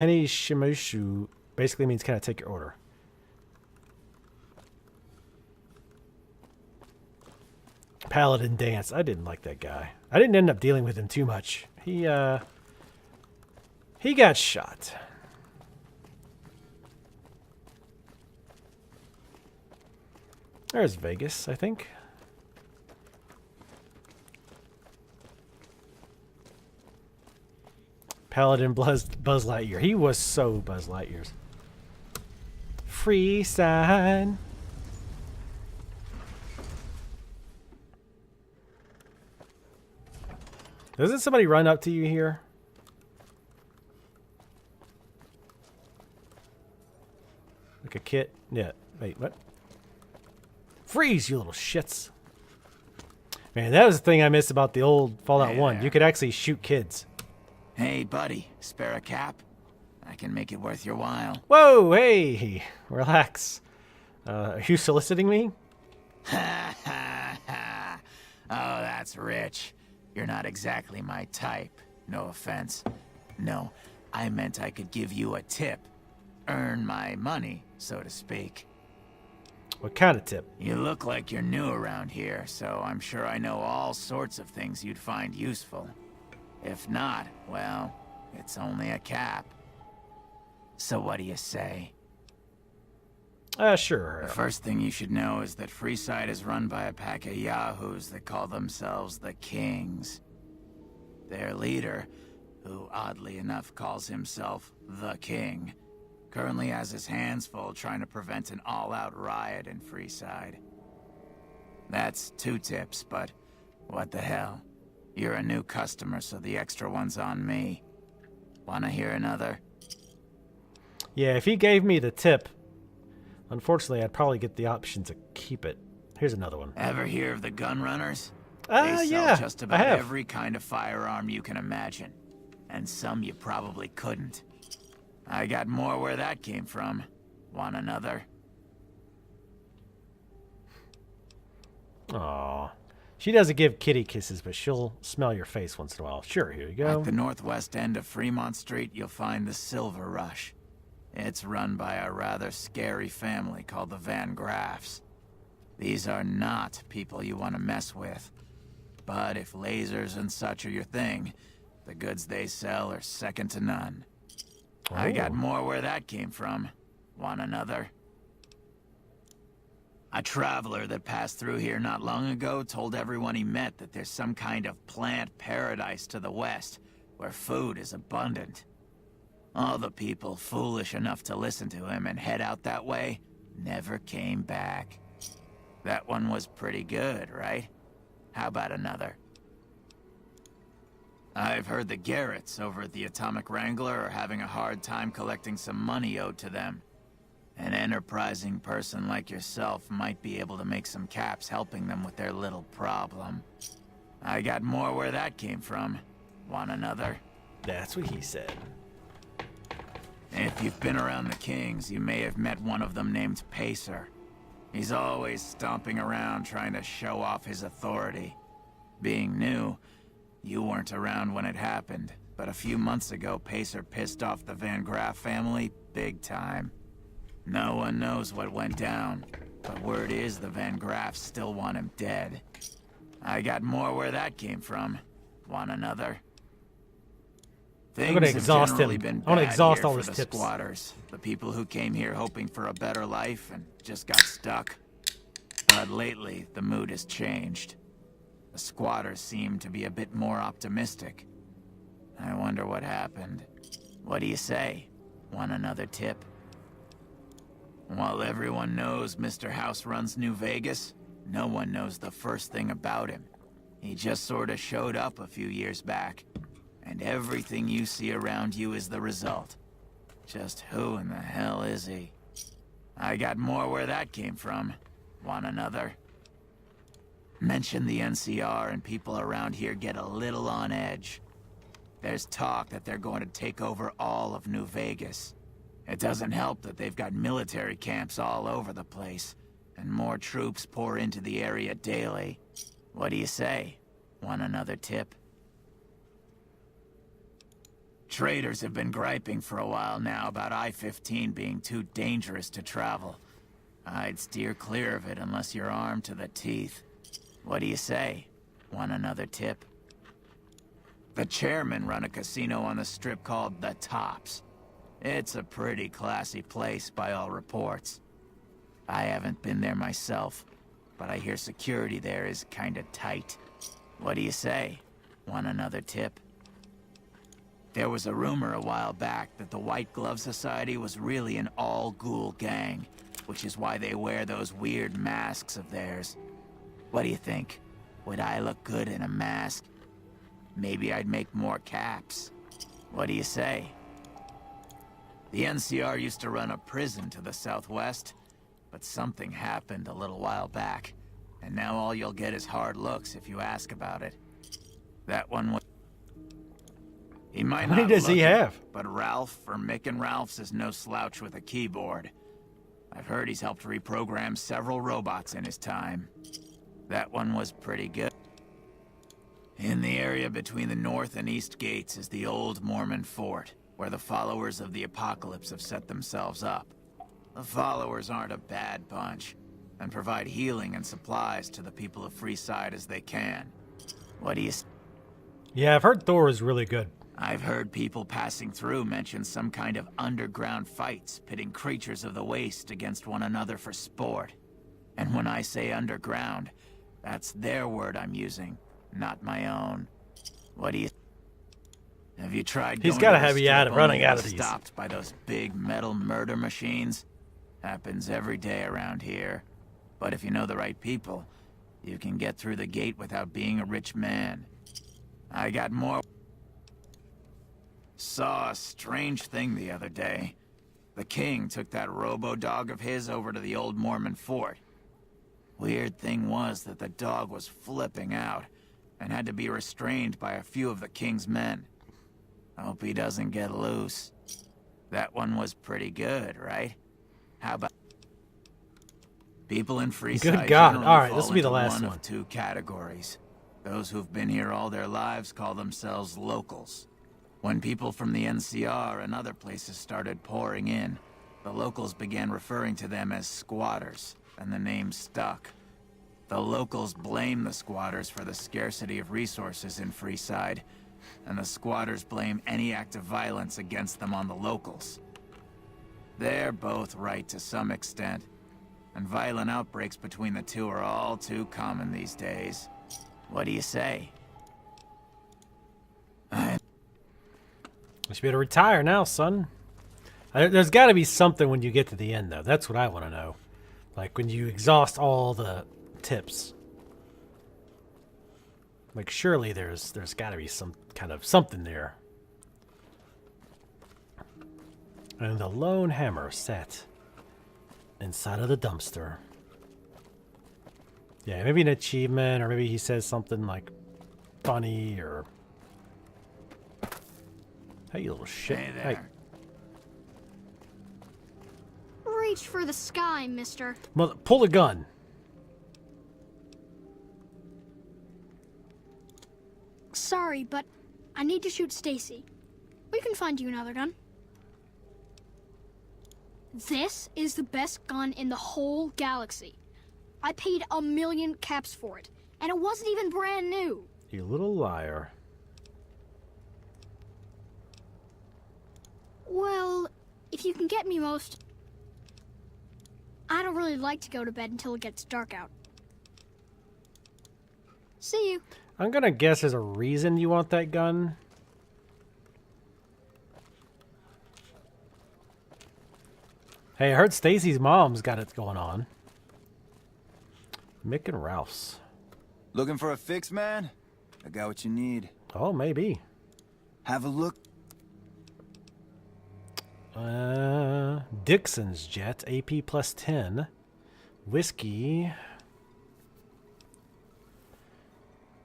Any Shimushu basically means can I take your order? Paladin Dance. I didn't like that guy. I didn't end up dealing with him too much. He got shot. There's Vegas, I think. Paladin Buzz Lightyear. He was so Buzz Lightyear's. Free sign. Doesn't somebody run up to you here? Like a kid? Yeah. Wait, what? Freeze, you little shits. Man, that was the thing I missed about the old Fallout 1. You could actually shoot kids. Hey, buddy. Spare a cap? I can make it worth your while. Whoa, hey. Relax. Are you soliciting me? Ha ha ha. Oh, that's rich. You're not exactly my type. No offense. No, I meant I could give you a tip. Earn my money, so to speak. What kind of tip? You look like you're new around here, so I'm sure I know all sorts of things you'd find useful. If not, well, it's only a cap. So what do you say? Sure. The first thing you should know is that Freeside is run by a pack of yahoos that call themselves the Kings. Their leader, who oddly enough calls himself the King, currently has his hands full trying to prevent an all-out riot in Freeside. That's 2 tips, but what the hell? You're a new customer, so the extra one's on me. Wanna hear another? Yeah, if he gave me the tip, unfortunately, I'd probably get the option to keep it. Here's another one. Ever hear of the gun runners? They sell Yeah, just about every kind of firearm you can imagine. And some you probably couldn't. I got more where that came from. Want another? Aw. She doesn't give kitty kisses, but she'll smell your face once in a while. Sure, here you go. At the northwest end of Fremont Street, you'll find the Silver Rush. It's run by a rather scary family called the Van Graffs. These are not people you want to mess with. But if lasers and such are your thing, the goods they sell are second to none. I got more where that came from. Want another? A traveler that passed through here not long ago told everyone he met that there's some kind of plant paradise to the west, where food is abundant. All the people foolish enough to listen to him and head out that way never came back. That one was pretty good, right? How about another? I've heard the Garretts over at the Atomic Wrangler are having a hard time collecting some money owed to them. An enterprising person like yourself might be able to make some caps helping them with their little problem. I got more where that came from. Want another? That's what he said. If you've been around the Kings, you may have met one of them named Pacer. He's always stomping around trying to show off his authority. Being new, you weren't around when it happened, but a few months ago, Pacer pissed off the Van Graff family big time. No one knows what went down, but word is the Van Graffs still want him dead. I got more where that came from. Want another? I'm gonna exhaust him. I want to exhaust all his tips. Squatters, the people who came here hoping for a better life and just got stuck. But lately, the mood has changed. The squatters seem to be a bit more optimistic. I wonder what happened. What do you say? Want another tip? While everyone knows Mr. House runs New Vegas, no one knows the first thing about him. He just sort of showed up a few years back. And everything you see around you is the result. Just who in the hell is he? I got more where that came from. Want another? Mention the NCR and people around here get a little on edge. There's talk that they're going to take over all of New Vegas. It doesn't help that they've got military camps all over the place, and more troops pour into the area daily. What do you say? Want another tip? Traders have been griping for a while now about I-15 being too dangerous to travel. I'd steer clear of it unless you're armed to the teeth. What do you say? Want another tip? The chairmen run a casino on the strip called The Tops. It's a pretty classy place by all reports. I haven't been there myself, but I hear security there is kinda tight. What do you say? Want another tip? There was a rumor a while back that the White Glove Society was really an all-ghoul gang, which is why they wear those weird masks of theirs. What do you think? Would I look good in a mask? Maybe I'd make more caps. What do you say? The NCR used to run a prison to the southwest, but something happened a little while back, and now all you'll get is hard looks if you ask about it. That one was... He might How many not does he look it, have? but Ralph or Mick and Ralph's is no slouch with a keyboard. I've heard he's helped reprogram several robots in his time. That one was pretty good. In the area between the north and east gates is the old Mormon fort, where the followers of the apocalypse have set themselves up. The followers aren't a bad bunch, and provide healing and supplies to the people of Freeside as they can. What do you... Yeah, I've heard Thor is really good. I've heard people passing through mention some kind of underground fights, pitting creatures of the waste against one another for sport. And when I say underground, that's their word I'm using, not my own. What do you... Have you tried He's going gotta to the have you strip out of only running to out get of these. stopped by those big metal murder machines? Happens every day around here. But if you know the right people, you can get through the gate without being a rich man. I got more... Saw a strange thing the other day. The king took that robo-dog of his over to the old Mormon fort. Weird thing was that the dog was flipping out and had to be restrained by a few of the king's men. Hope he doesn't get loose. That one was pretty good, right? How about... People in Freeside Good God. generally All right, fall this will be the into last one one. of two categories. Those who've been here all their lives call themselves locals. When people from the NCR and other places started pouring in, the locals began referring to them as squatters, and the name stuck. The locals blame the squatters for the scarcity of resources in Freeside, and the squatters blame any act of violence against them on the locals. They're both right to some extent, and violent outbreaks between the two are all too common these days. What do you say? You should be able to retire now, son. There's got to be something when you get to the end, though. That's what I want to know. Like, when you exhaust all the tips. Like, surely there's got to be some kind of something there. And the lone hammer sat inside of the dumpster. Yeah, maybe an achievement, or maybe he says something, like, funny, or... Hey, you little shit. Hey there. Reach for the sky, mister. Mother, pull the gun. Sorry, but I need to shoot Stacy. We can find you another gun. This is the best gun in the whole galaxy. I paid 1,000,000 caps for it, and it wasn't even brand new. You little liar. Well, if you can get me most... I don't really like to go to bed until it gets dark out. See you. I'm gonna guess there's a reason you want that gun. Hey, I heard Stacy's mom's got it going on. Mick and Ralph's. Looking for a fix, man? I got what you need. Oh, maybe. Have a look. Dixon's jet, AP plus 10. Whiskey.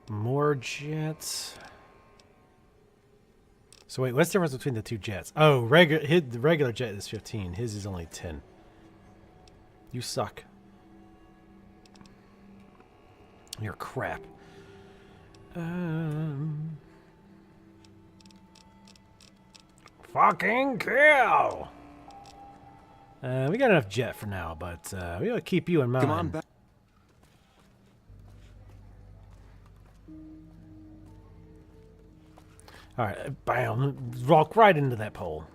More jets. So wait, what's the difference between the two jets? Oh, the regular jet is 15. His is only 10. You suck. You're crap. Fucking kill! We got enough jet for now, but we gotta keep you in mind. Come on back. Alright, bam. Walk right into that pole.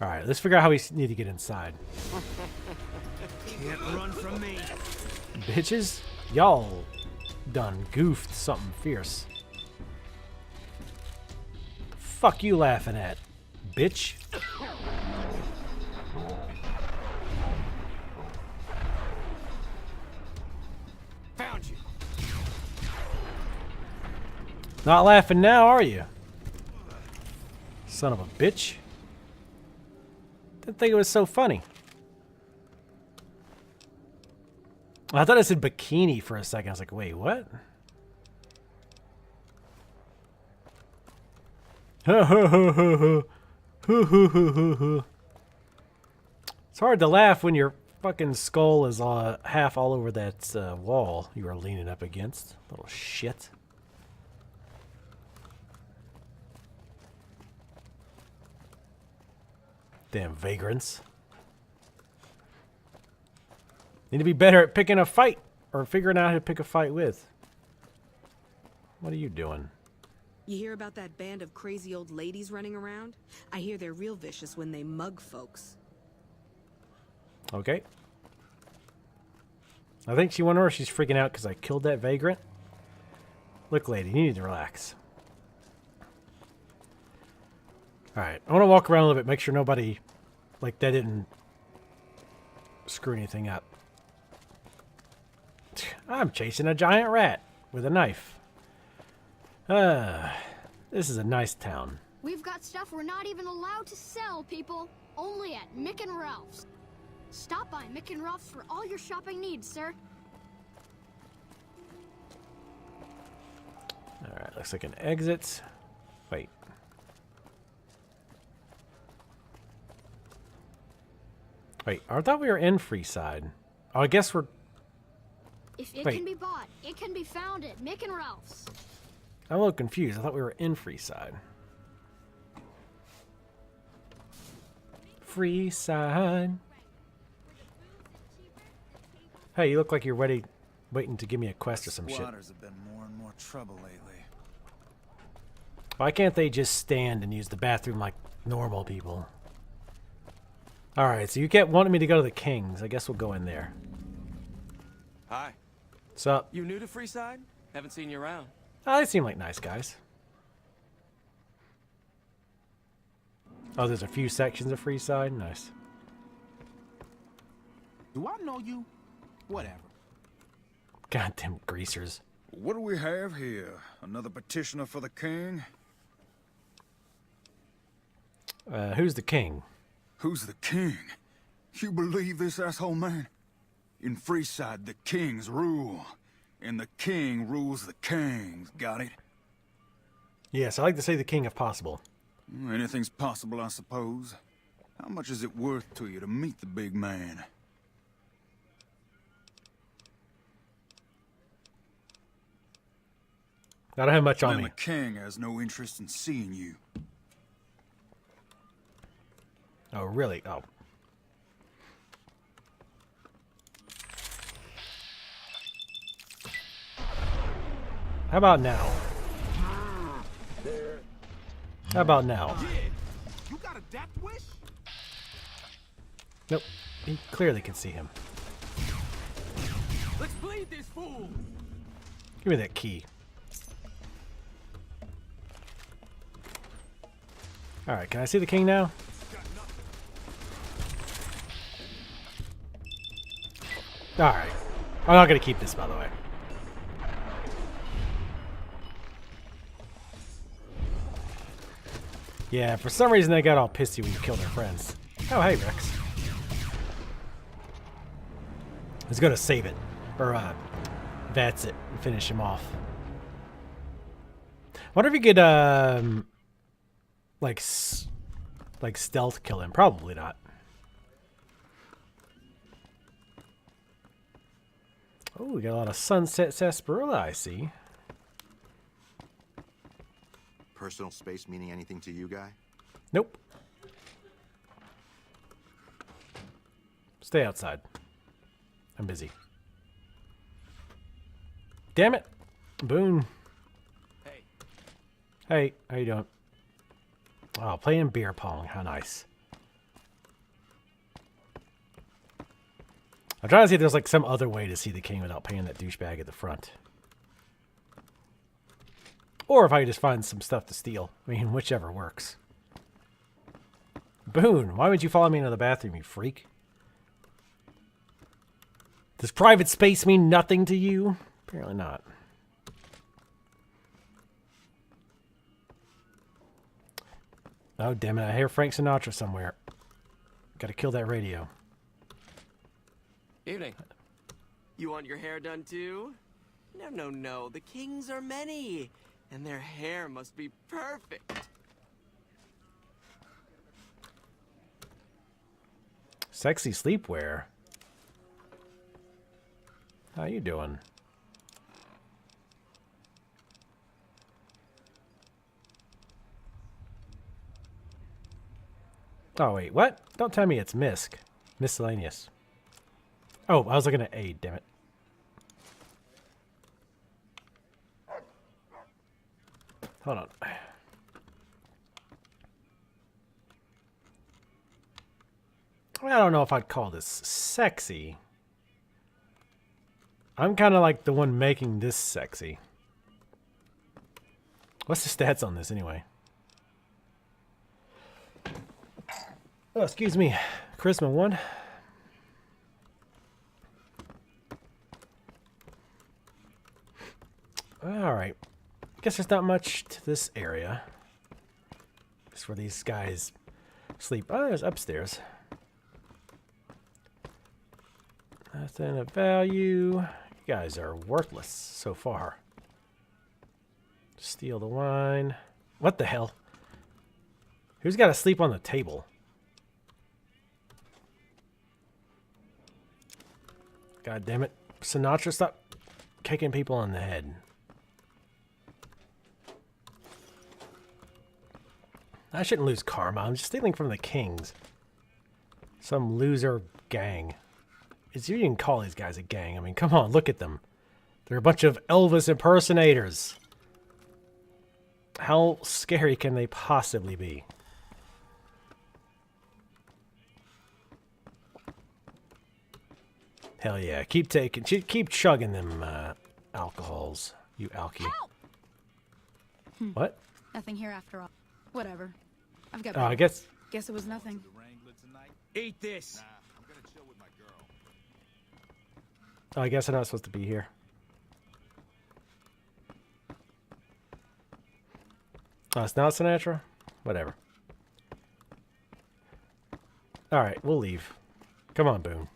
Alright, let's figure out how we need to get inside. Can't run from me. Bitches, y'all done goofed something fierce. Fuck you laughing at, bitch. Found you. Not laughing now, are you? Son of a bitch. Didn't think it was so funny. I thought I said bikini for a second. I was like, wait, what? It's hard to laugh when your fucking skull is half all over that wall you were leaning up against. Little shit. Damn vagrants. Need to be better at picking a fight or figuring out how to pick a fight with. What are you doing? You hear about that band of crazy old ladies running around? I hear they're real vicious when they mug folks. Okay. I think she wonder if she's freaking out because I killed that vagrant. Look, lady, you need to relax. Alright, I want to walk around a little bit, make sure nobody, like, that didn't screw anything up. I'm chasing a giant rat with a knife. This is a nice town. We've got stuff we're not even allowed to sell, people. Only at Mick and Ralph's. Stop by Mick and Ralph's for all your shopping needs, sir. Alright, looks like an exit. Wait. Wait, I thought we were in Freeside. Oh, I guess we're... If it Wait. can be bought, it can be found at Mick and Ralph's. I'm a little confused. I thought we were in Freeside. Freeside. Hey, you look like you're waiting to give me a quest or some shit. Squatters have been more and more trouble lately. Why can't they just stand and use the bathroom like normal people? Alright, so you kept wanting me to go to the Kings. I guess we'll go in there. Hi. What's up? You new to Freeside? Haven't seen you around. Oh, they seem like nice guys. Oh, there's a few sections of Freeside? Nice. Do I know you? Whatever. Goddamn greasers. What do we have here? Another petitioner for the king? Who's the king? Who's the king? You believe this, asshole man? In Freeside, the kings rule. And the king rules the kings. Got it? Yes, I like to say the king if possible. Anything's possible, I suppose. How much is it worth to you to meet the big man? I don't have much on Then me. the king has no interest in seeing you. Oh, really? Oh. How about now? How about now? You got a death wish? Nope. He clearly can see him. Let's bleed this fool. Give me that key. Alright, can I see the king now? Alright. I'm not gonna keep this, by the way. Yeah, for some reason they got all pissy when you killed their friends. Oh, hey, Rex. Let's go to save it. Or, that's it. And finish him off. Wonder if you could, like stealth kill him. Probably not. Oh, we got a lot of sunset sarsaparilla, I see. Personal space meaning anything to you, guy? Nope. Stay outside. I'm busy. Damn it. Boone. Hey, Hey, how you doing? Oh, playing beer pong. How nice. I'm trying to see if there's like some other way to see the king without paying that douchebag at the front. Or if I could just find some stuff to steal. I mean, whichever works. Boone, why would you follow me into the bathroom, you freak? Does private space mean nothing to you? Apparently not. Oh, damn it. I hear Frank Sinatra somewhere. Gotta kill that radio. evening. You want your hair done too? No, no, no. The kings are many, and their hair must be perfect. Sexy sleepwear. How you doing? Oh, wait, what? Don't tell me it's misc. Miscellaneous. Oh, I was looking at A, damn it. Hold on. I don't know if I'd call this sexy. I'm kind of like the one making this sexy. What's the stats on this anyway? Oh, excuse me. Charisma 1. Alright. Guess there's not much to this area. Just where these guys sleep. Oh, there's upstairs. Nothing of value. You guys are worthless so far. Steal the wine. What the hell? Who's got to sleep on the table? God damn it. Sinatra, stop kicking people in the head. I shouldn't lose karma. I'm just stealing from the kings. Some loser gang. You can call these guys a gang. I mean, come on, look at them. They're a bunch of Elvis impersonators. How scary can they possibly be? Hell yeah. Keep chugging them alcohols, you alky. What? Nothing here after all. Whatever. I've got. Oh, I guess Guess it was nothing. Eat this. Oh, I guess I'm not supposed to be here. Oh, it's not Sinatra? Whatever. Alright, we'll leave. Come on, Boone.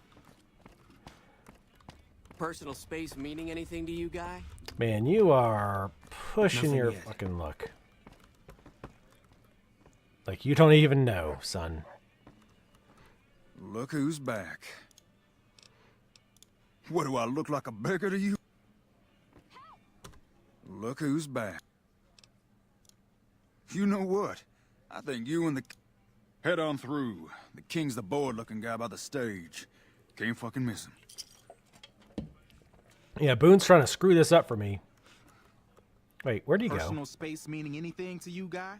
Personal space meaning anything to you, guy? Man, you are pushing Nothing your yet. fucking luck. Like, you don't even know, son. Look who's back. What, do I look like a beggar to you? Look who's back. You know what? I think you and the... Head on through. The king's the bored-looking guy by the stage. Can't fucking miss him. Yeah, Boone's trying to screw this up for me. Wait, where'd he go? Personal space meaning anything to you, guy?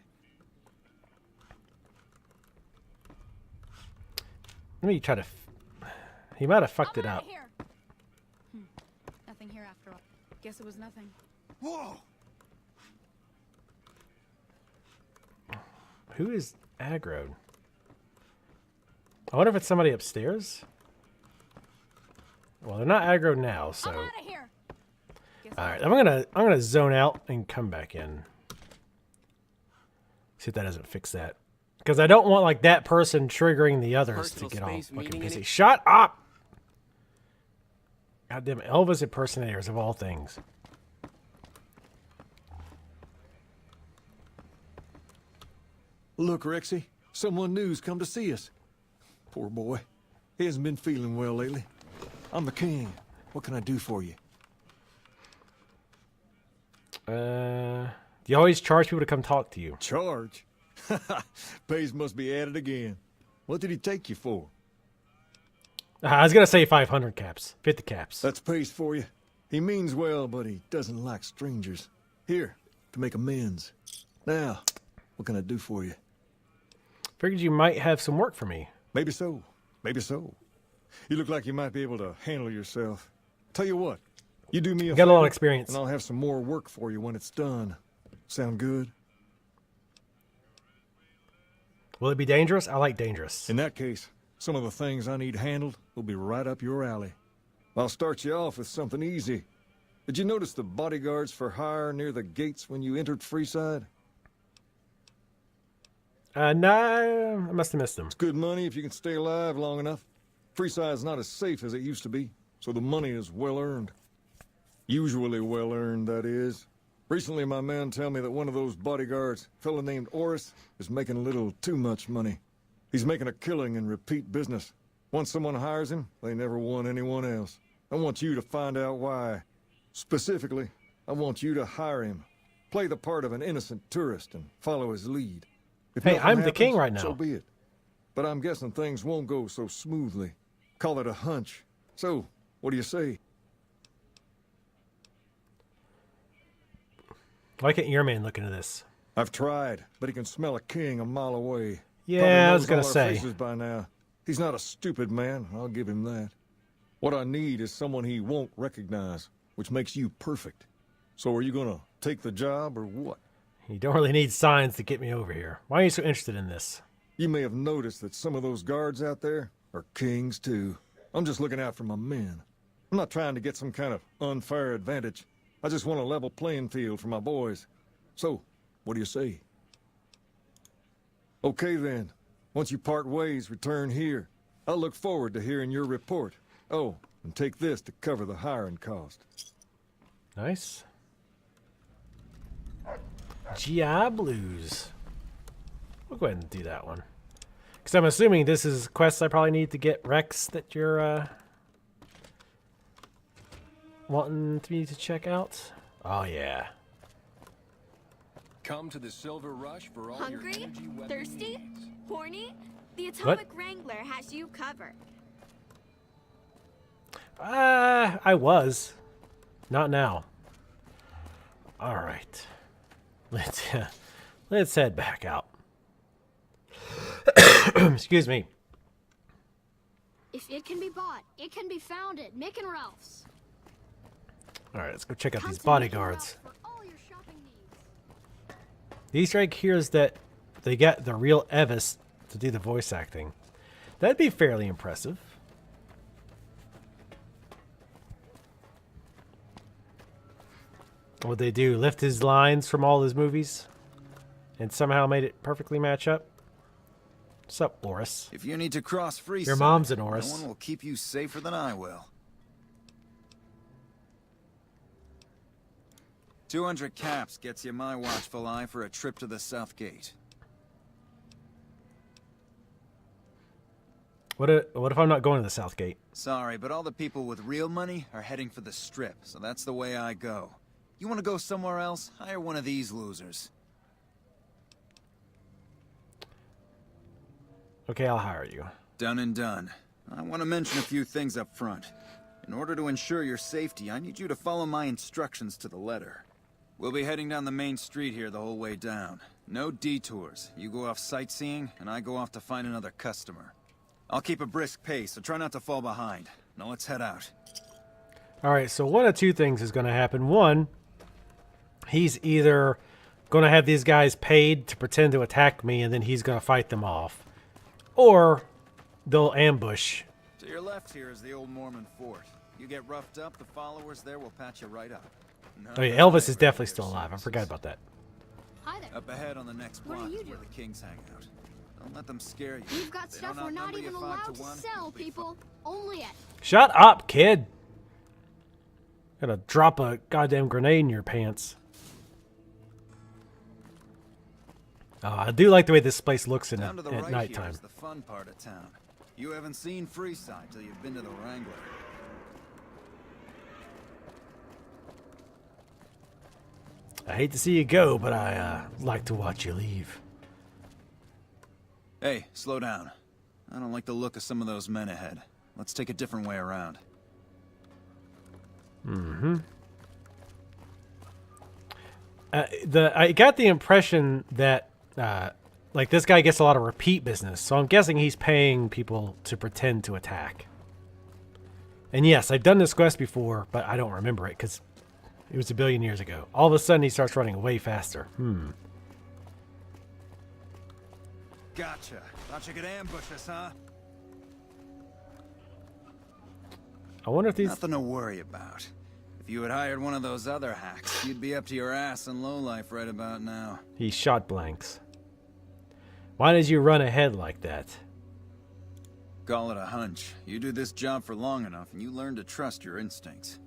Let me try to... He might have fucked it up. Nothing here after all. Guess it was nothing. Whoa! Who is aggroed? I wonder if it's somebody upstairs? Well, they're not aggroed now, so... I'm out of here. Alright, I'm gonna zone out and come back in. See if that doesn't fix that. Because I don't want like that person triggering the others Personal to get all space fucking meaning busy. any- Shut up! Goddamn Elvis impersonators of all things. Look, Rexy, someone new's come to see us. Poor boy. He hasn't been feeling well lately. I'm the king. What can I do for you? Do you always charge people to come talk to you? Charge? Pays must be at it again. What did he take you for? I was gonna say 500 caps, 50 caps. That's Pace for you. He means well, but he doesn't like strangers. Here, to make amends. Now, what can I do for you? Figured you might have some work for me. Maybe so. Maybe so. You look like you might be able to handle yourself. Tell you what, you do me a Got a lot of favor, experience. and I'll have some more work for you when it's done. Sound good? Will it be dangerous? I like dangerous. In that case, some of the things I need handled will be right up your alley. I'll start you off with something easy. Did you notice the bodyguards for hire near the gates when you entered Freeside? No, I must have missed them. It's good money if you can stay alive long enough. Freeside's not as safe as it used to be, so the money is well earned. Usually well earned, that is. Recently, my men tell me that one of those bodyguards, a fellow named Oris, is making a little too much money. He's making a killing in repeat business. Once someone hires him, they never want anyone else. I want you to find out why. Specifically, I want you to hire him. Play the part of an innocent tourist and follow his lead. If Hey, nothing I'm the happens, king right now. So be it. But I'm guessing things won't go so smoothly. Call it a hunch. So, what do you say? Why can't your man look into this? I've tried, but he can smell a king a mile away. Yeah, Probably I was knows gonna all our say. faces by now. He's not a stupid man, I'll give him that. What I need is someone he won't recognize, which makes you perfect. So are you gonna take the job or what? You don't really need signs to get me over here. Why are you so interested in this? You may have noticed that some of those guards out there are kings too. I'm just looking out for my men. I'm not trying to get some kind of unfair advantage. I just want a level playing field for my boys. So, what do you say? Okay then. Once you part ways, return here. I'll look forward to hearing your report. Oh, and take this to cover the hiring cost. Nice. GI Blues. We'll go ahead and do that one. Because I'm assuming this is quests I probably need to get Rex that you're wanting me to check out. Oh, yeah. Come to the Silver Rush for all your Hungry? energy weapon Thirsty? needs. Horny? The Atomic Wrangler has you covered. I was. Not now. All right. Let's head back out. Excuse me. If it can be bought, it can be found at Mick and Ralph's. All right, let's go check out Come these to Mick and bodyguards. Ralph's for all your shopping needs. The Easter egg here is that they get the real Evis to do the voice acting. That'd be fairly impressive. What they do, lift his lines from all his movies and somehow made it perfectly match up? What's up, Boris? If you need to cross Freeside, Your mom's an no Oris. one will keep you safer than I will. 200 caps gets you my watchful eye for a trip to the South Gate. What if I'm not going to the South Gate? Sorry, but all the people with real money are heading for the Strip, so that's the way I go. You want to go somewhere else? Hire one of these losers. Okay, I'll hire you. Done and done. I want to mention a few things up front. In order to ensure your safety, I need you to follow my instructions to the letter. We'll be heading down the main street here the whole way down. No detours. You go off sightseeing, and I go off to find another customer. I'll keep a brisk pace, so try not to fall behind. Now let's head out. All right, so one of two things is going to happen. One, he's either going to have these guys paid to pretend to attack me, and then he's going to fight them off. Or they'll ambush. To your left here is the old Mormon fort. You get roughed up, the followers there will patch you right up. Oh yeah, Elvis is definitely still alive. I forgot about that. Hi there. Up ahead on the next What are block you is where doing? the kings hang out. Don't let them scare you. We've got If they stuff don't we're not outnumber you even 5 allowed to to 1, sell, you'll be people. Only at Shut up, kid. Gonna drop a goddamn grenade in your pants. Oh, I do like the way this place looks in Down to the at right nighttime. here is the fun part of town. You haven't seen Freeside till you've been to the Wrangler. I hate to see you go, but I like to watch you leave. Hey, slow down. I don't like the look of some of those men ahead. Let's take a different way around. Mm-hmm. I got the impression that like this guy gets a lot of repeat business, so I'm guessing he's paying people to pretend to attack. And yes, I've done this quest before, but I don't remember it because it was a billion years ago. All of a sudden, he starts running way faster. Gotcha. Thought you could ambush us, huh? I wonder if these... Nothing to worry about. If you had hired one of those other hacks, you'd be up to your ass in lowlife right about now. He shot blanks. Why did you run ahead like that? Call it a hunch. You do this job for long enough, and you learn to trust your instincts.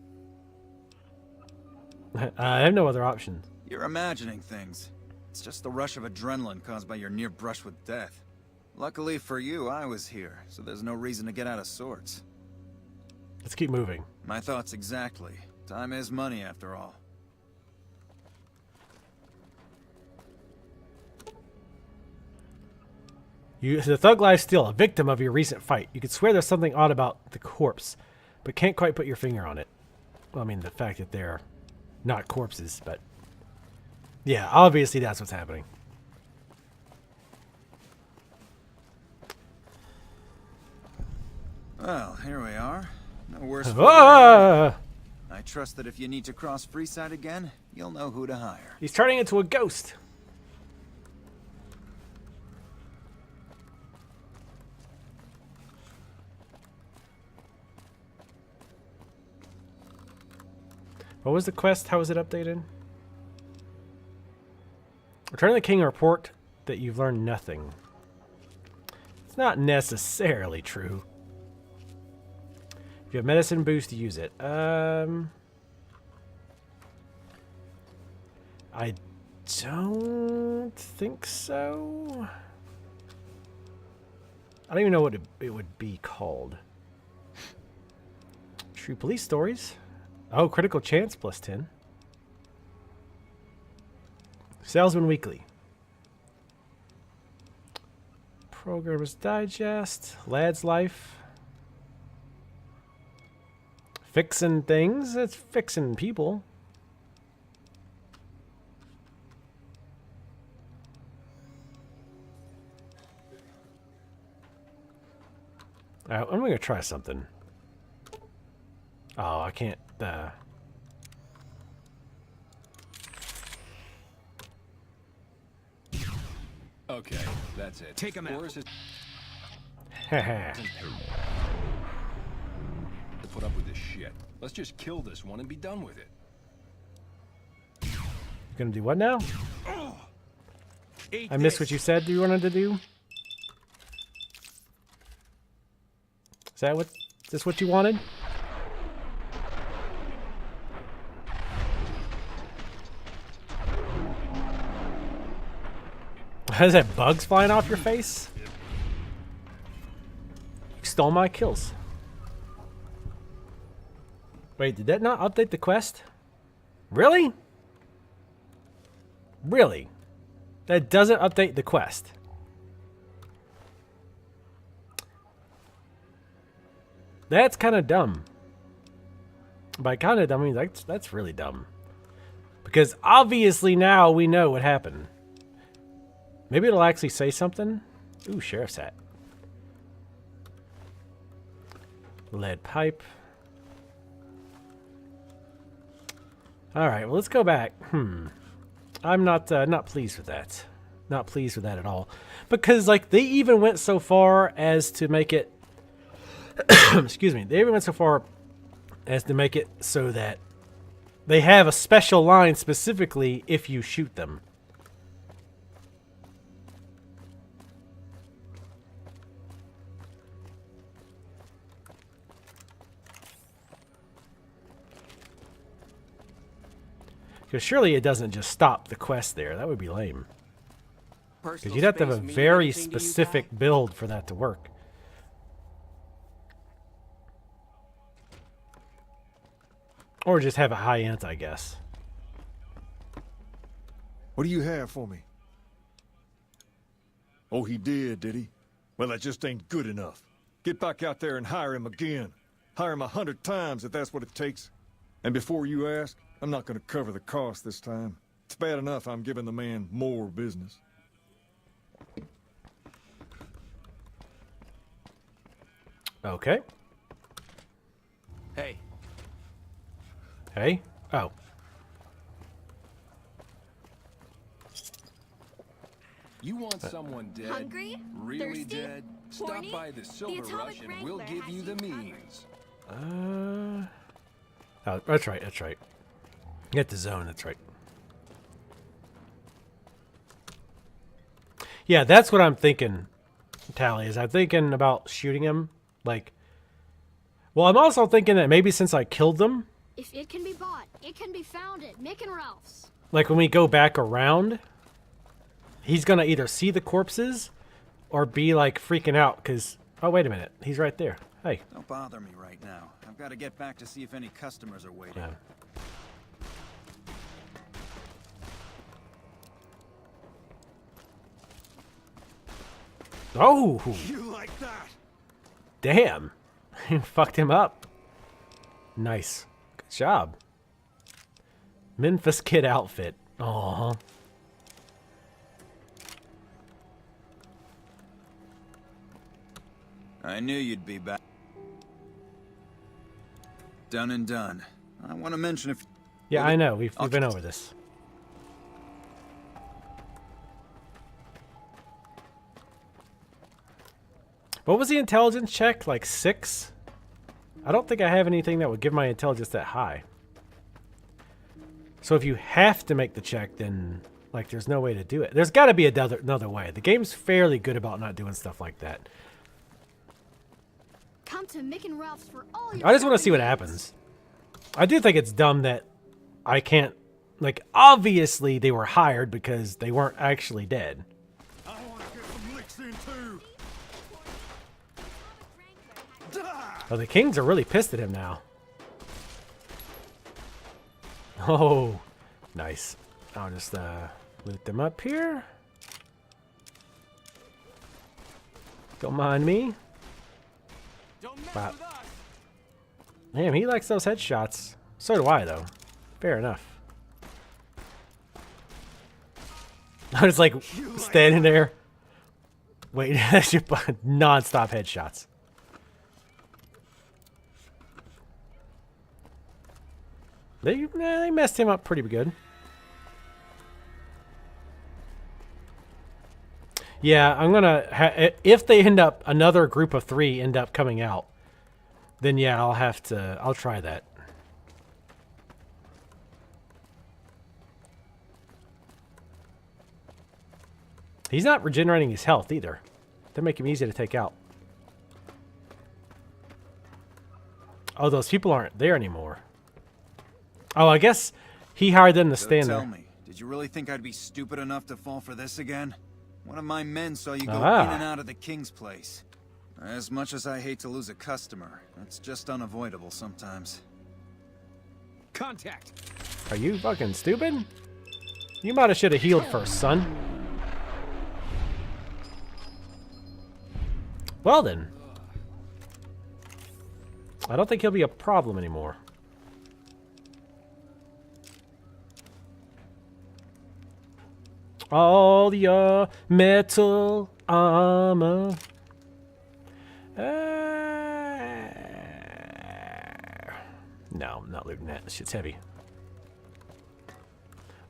I have no other options. You're imagining things. It's just the rush of adrenaline caused by your near brush with death. Luckily for you, I was here, so there's no reason to get out of sorts. Let's keep moving. My thoughts exactly. Time is money, after all. The thug lies still, a victim of your recent fight. You could swear there's something odd about the corpse, but can't quite put your finger on it. Well, I mean, the fact that they're not corpses, but... yeah, obviously that's what's happening. Well, here we are. No worse. Ah! I trust that if you need to cross Freeside again, you'll know who to hire. He's turning into a ghost. What was the quest? How was it updated? Return to the king and report that you've learned nothing. It's not necessarily true. If you have medicine boost, use it. I don't think so. I don't even know what it would be called. True police stories. Oh, critical chance plus 10. Salesman Weekly. Programmer's Digest. Lad's Life. Fixing things. It's fixing people. I'm going to try something. Oh, I can't... Okay, that's it. Take him out. Haha. To put up with this shit. Let's just kill this one and be done with it. Gonna do what now? I missed what you said you wanted to do. Is this what you wanted? Is that bugs flying off your face? You stole my kills. Wait, did that not update the quest? Really? Really? That doesn't update the quest. That's kind of dumb. By kind of dumb, I mean that's really dumb. Because obviously now we know what happened. Maybe it'll actually say something. Ooh, sheriff's hat. Lead pipe. All right, well, let's go back. I'm not pleased with that. Not pleased with that at all. Because, like, they even went so far as to make it... excuse me. They even went so far as to make it so that they have a special line specifically if you shoot them. Because surely it doesn't just stop the quest there. That would be lame. Because you'd have to have a very specific build for that to work. Or just have a high int, I guess. What do you have for me? Oh, he did he? Well, that just ain't good enough. Get back out there and hire him again. Hire him 100 times if that's what it takes. And before you ask, I'm not gonna cover the cost this time. It's bad enough I'm giving the man more business. Okay. Hey. Hey? Oh. You want someone dead? Hungry? Really Thirsty? dead? Horny? Stop by the Silver Atomic Rush and we'll Wrangler give has you the you covered. means. Oh, that's right, that's right. Get the zone, that's right. Yeah, that's what I'm thinking, Tally, is I'm thinking about shooting him, like... Well, I'm also thinking that maybe since I killed them, If it can be bought, it can be found at Mick and Ralph's. like when we go back around, he's gonna either see the corpses or be like freaking out because, oh, wait a minute, he's right there. Hey. Don't bother me right now. I've got to get back to see if any customers are waiting. Yeah. Oh! You like that? Damn. You fucked him up. Nice. Good job. Memphis Kid outfit. Aw. I knew you'd be back. Done and done. I want to mention if... Yeah, Well, I know. We've I'll been just- over this. What was the intelligence check? Like 6? I don't think I have anything that would give my intelligence that high. So if you have to make the check, then like there's no way to do it. There's got to be another way. The game's fairly good about not doing stuff like that. Come to Mick and Ralph's for all your I just want to see what happens. I do think it's dumb that I can't... Like, obviously they were hired because they weren't actually dead. I want to get some licks in too. Oh, the Kings are really pissed at him now. Oh, nice. I'll just loot them up here. Don't mind me. Wow. Damn, he likes those headshots. So do I, though. Fair enough. I was like standing there. Wait, that's your non-stop headshots. They messed him up pretty good. Yeah, I'm gonna... if they end up... Another group of 3 end up coming out, then yeah, I'll have to... I'll try that. He's not regenerating his health either. That make him easy to take out. Oh, those people aren't there anymore. Oh, I guess he hired them to So stand tell there. me, did you really think I'd be stupid enough to fall for this again? One of my men saw you go Ah. in and out of the King's place. As much as I hate to lose a customer, it's just unavoidable sometimes. Contact. Are you fucking stupid? You might have should have healed first, son. Well then. I don't think he'll be a problem anymore. All the metal armor. No, I'm not looting that. This shit's heavy.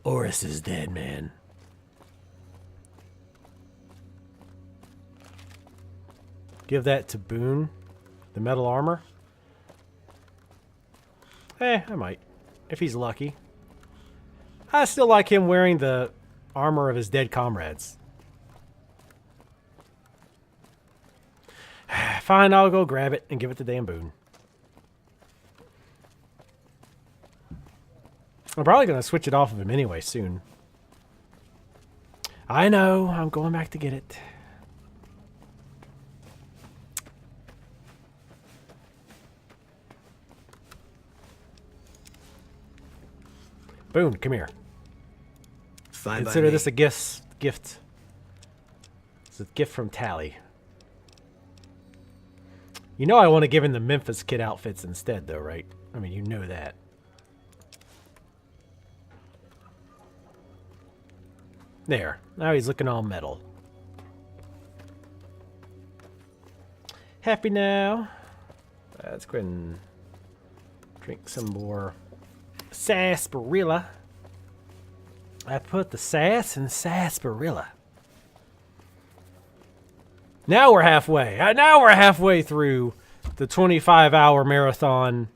Oris is dead, man. Give that to Boone. The metal armor. I might. If he's lucky. I still like him wearing the armor of his dead comrades. Fine, I'll go grab it and give it to Dan Boone. I'm probably going to switch it off of him anyway soon. I know, I'm going back to get it. Boone, come here. Fine by Consider me. this a gift. It's a gift from Tally. You know I want to give him the Memphis Kid outfits instead, though, right? I mean, you know that. There. Now he's looking all metal. Happy now. Let's go ahead and drink some more sarsaparilla. I put the sass in sarsaparilla. Now we're halfway. Now we're halfway through the 25-hour marathon.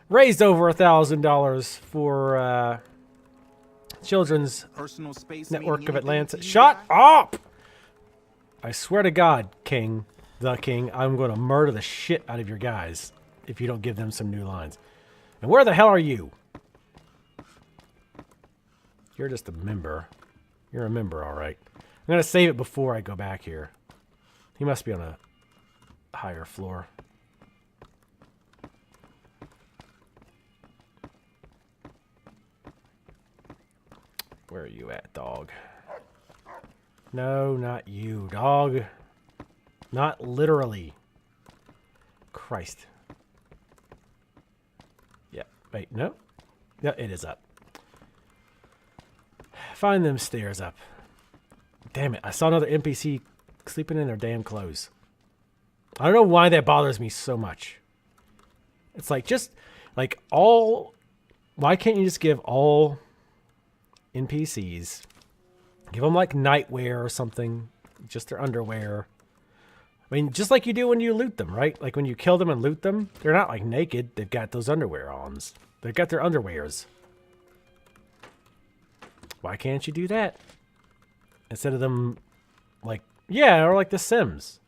Raised over $1,000 for Children's Personal space Network meaning of anything Atlanta. to you Shut guys? up! I swear to God, King, the King, I'm going to murder the shit out of your guys if you don't give them some new lines. And where the hell are you? You're just a member. You're a member, all right. I'm going to save it before I go back here. He must be on a higher floor. Where are you at, dog? No, not you, dog. Not literally. Christ. Yeah, wait, no. Yeah, it is up. Find them stairs up. Damn it, I saw another NPC sleeping in their damn clothes. I don't know why that bothers me so much. It's like, just, like, all... Why can't you just give all NPCs... Give them, like, nightwear or something. Just their underwear. I mean, just like you do when you loot them, right? Like, when you kill them and loot them, they're not, like, naked. They've got those underwear on. They've got their underwears. Why can't you do that? Instead of them, like, yeah, or like The Sims.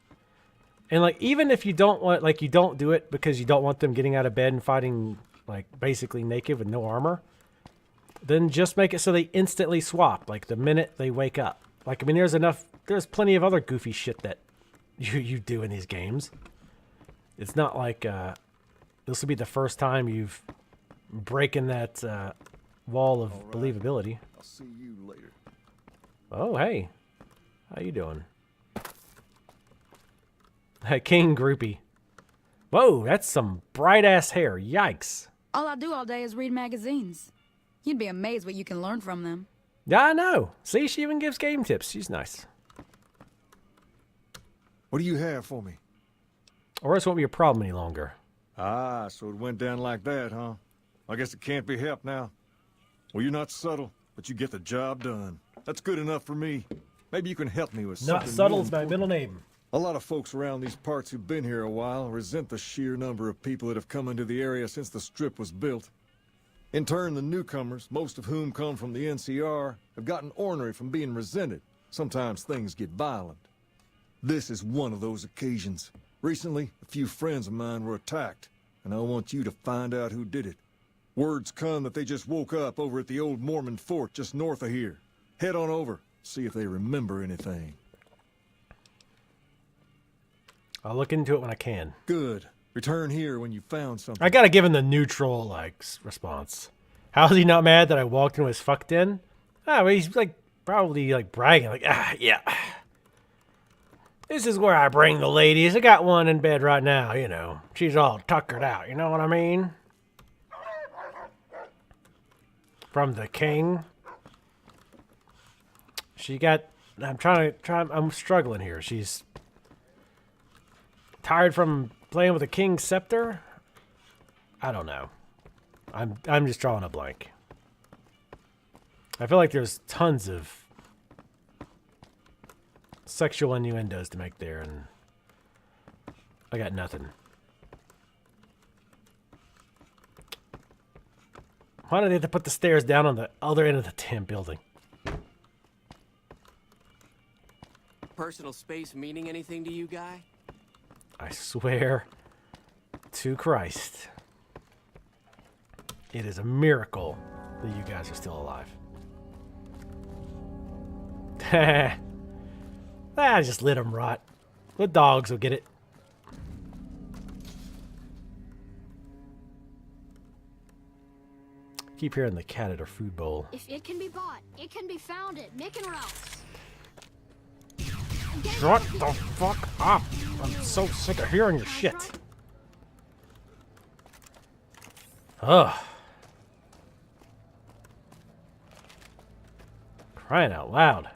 And, like, even if you don't want, like, you don't do it because you don't want them getting out of bed and fighting, like, basically naked with no armor, then just make it so they instantly swap, like, the minute they wake up. Like, I mean, there's plenty of other goofy shit that you do in these games. It's not like, this will be the first time you've breaking that, wall of believability. I'll see you later. Oh, hey. How you doing? Hey, King Groupie. Whoa, that's some bright-ass hair. Yikes. All I do all day is read magazines. You'd be amazed what you can learn from them. Yeah, I know. See, she even gives game tips. She's nice. What do you have for me? Or else it won't be a problem any longer. Ah, so it went down like that, huh? I guess it can't be helped now. Well, you're not subtle, but you get the job done. That's good enough for me. Maybe you can help me with something. Not subtle more is my important. middle name. A lot of folks around these parts who've been here a while resent the sheer number of people that have come into the area since the Strip was built. In turn, the newcomers, most of whom come from the NCR, have gotten ornery from being resented. Sometimes things get violent. This is one of those occasions. Recently, a few friends of mine were attacked, and I want you to find out who did it. Word's come that they just woke up over at the old Mormon fort just north of here. Head on over, see if they remember anything. I'll look into it when I can. Good. Return here when you found something. I gotta give him the neutral, like, response. How's he not mad that I walked into his fucked in? Ah, well, he's, like, probably, like, bragging, like, yeah. This is where I bring the ladies. I got one in bed right now, you know. She's all tuckered out, you know what I mean? From the king. She got... I'm struggling here. She's tired from playing with a king's scepter? I don't know. I'm just drawing a blank. I feel like there's tons of sexual innuendos to make there, and I got nothing. Why do they have to put the stairs down on the other end of the damn building? Personal space meaning anything to you, guy? I swear to Christ, it is a miracle that you guys are still alive. Just let them rot. The dogs will get it. Keep hearing the cat at her food bowl. If it can be bought, it can be found at Mick and Ralph's. Shut the fuck up! I'm so sick of hearing your shit. Ugh. Crying out loud.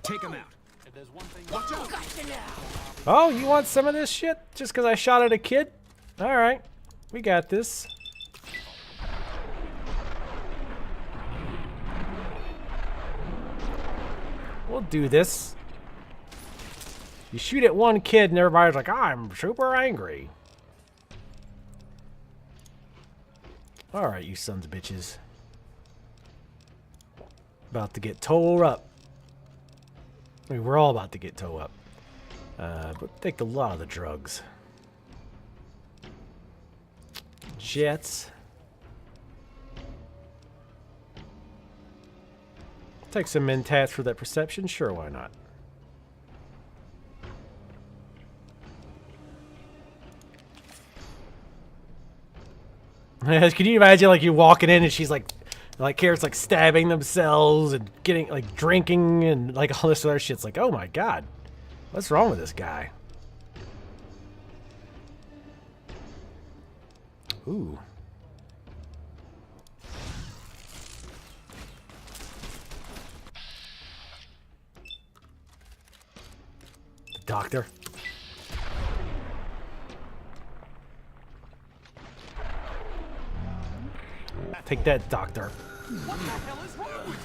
Take him out. Watch out. Oh, you want some of this shit? Just because I shot at a kid? Alright. We got this. We'll do this. You shoot at one kid and everybody's like, I'm super angry. Alright, you sons of bitches. About to get tore up. I mean, we're all about to get tore up. But take a lot of the drugs. Jets. Take some mentats for that perception. Sure, why not? Can you imagine, like, you walking in and she's like Carrot's like stabbing themselves and getting like drinking and like all this other shit. It's like, oh my god, what's wrong with this guy? Ooh. The doctor. Take that, doctor. What the hell is wrong with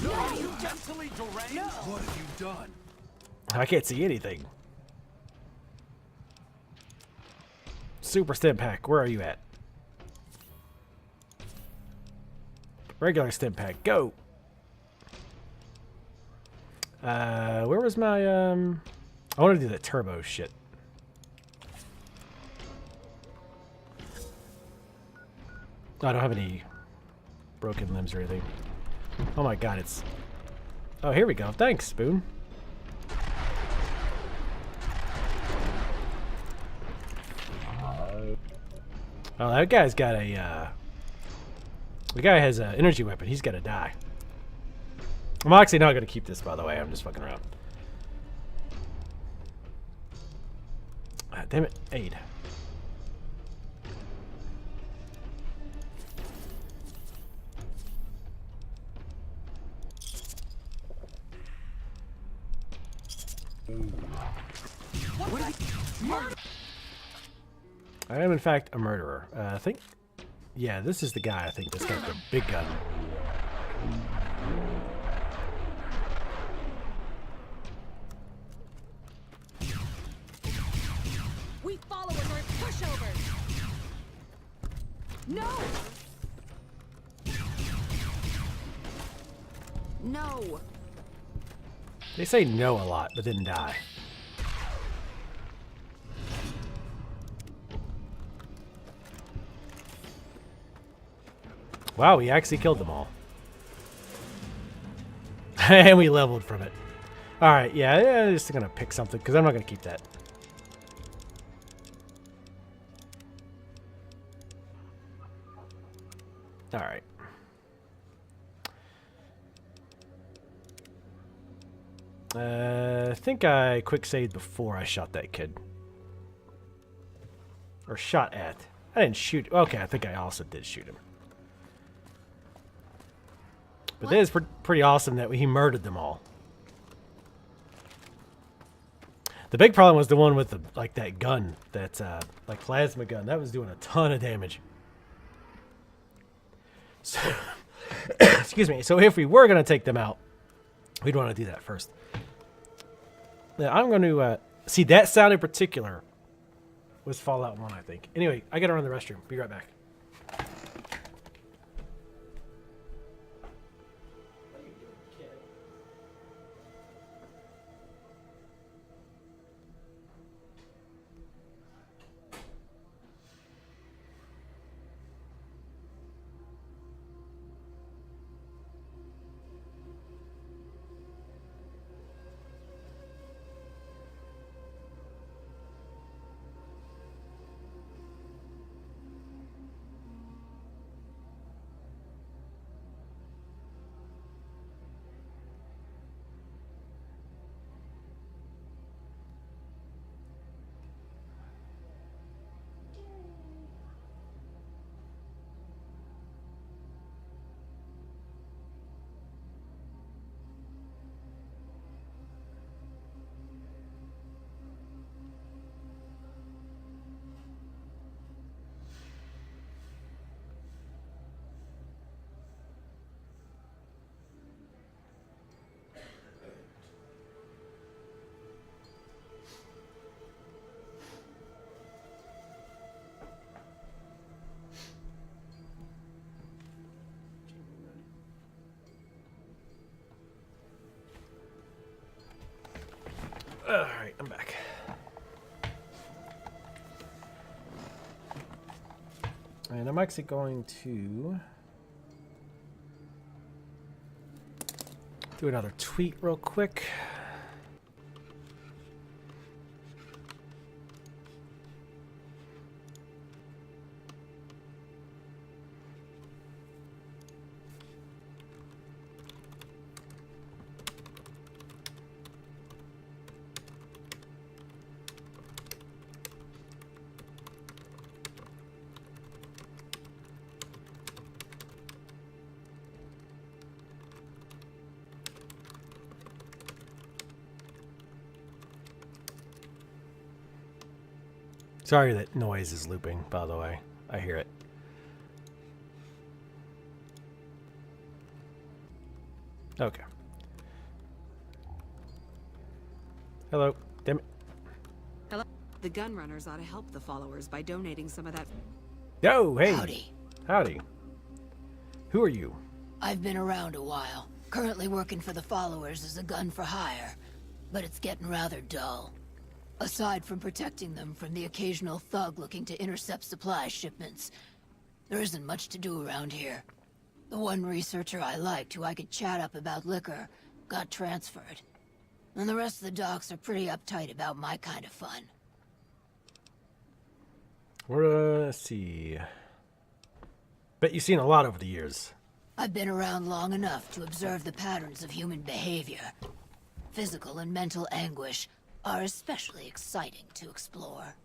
you? No, you mentally deranged? No. What have you done? I can't see anything. Super stim pack, where are you at? Regular stim pack, go. Where was my I want to do the turbo shit. I don't have any broken limbs or anything. Oh my god, it's... Oh, here we go. Thanks, Spoon. Oh, that guy's got a, The guy has an energy weapon. He's gotta die. I'm actually not gonna keep this, by the way. I'm just fucking around. Ah, damn it. Aid. I am, in fact, a murderer. I think... Yeah, this is the guy, I think, that's got the big gun. We followers are pushovers! No! No! They say no a lot, but then die. Wow, we actually killed them all. And we leveled from it. Alright, yeah, I'm just gonna pick something, because I'm not gonna keep that. Alright. I think I quick saved before I shot that kid. Or shot at. I didn't shoot. Okay, I think I also did shoot him. But it is pretty awesome that he murdered them all. The big problem was the one with the that gun, that like plasma gun. That was doing a ton of damage. So, excuse me. So if we were gonna take them out, we'd want to do that first. Now I'm going to see that sound in particular was Fallout 1, I think. Anyway, I gotta run to the restroom. Be right back. Alright, I'm back. And I'm actually going to do another tweet real quick. Sorry that noise is looping, by the way. I hear it. Okay. Hello. Damn it. Hello? The gun runners ought to help the followers by donating some of that. Yo, hey. Howdy. Howdy. Who are you? I've been around a while. Currently working for the followers as a gun for hire. But it's getting rather dull. Aside from protecting them from the occasional thug looking to intercept supply shipments, there isn't much to do around here. The one researcher I liked, who I could chat up about liquor, got transferred. And the rest of the docs are pretty uptight about my kind of fun. Let's see. Bet you've seen a lot over the years. I've been around long enough to observe the patterns of human behavior. Physical and mental anguish are especially exciting to explore.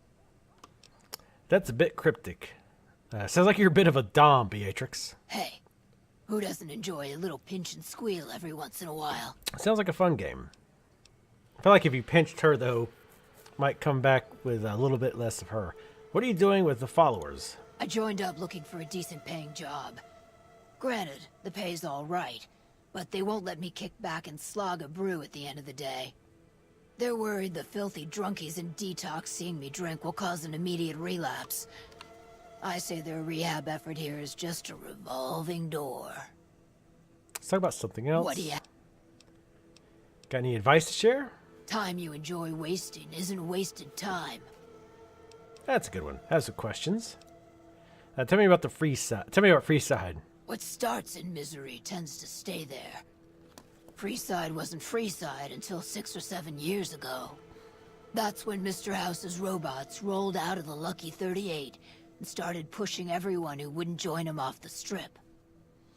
That's a bit cryptic. Sounds like you're a bit of a dom, Beatrix. Hey, who doesn't enjoy a little pinch and squeal every once in a while? Sounds like a fun game. I feel like if you pinched her, though, might come back with a little bit less of her. What are you doing with the followers? I joined up looking for a decent paying job. Granted, the pay's all right, but they won't let me kick back and slog a brew at the end of the day. They're worried the filthy drunkies in detox seeing me drink will cause an immediate relapse. I say their rehab effort here is just a revolving door. Let's talk about something else. What do you... Got any advice to share? Time you enjoy wasting isn't wasted time. That's a good one. Has some questions. Tell me about the free side. Tell me about Freeside. What starts in misery tends to stay there. Freeside wasn't Freeside until 6 or 7 years ago. That's when Mr. House's robots rolled out of the Lucky 38 and started pushing everyone who wouldn't join him off the strip.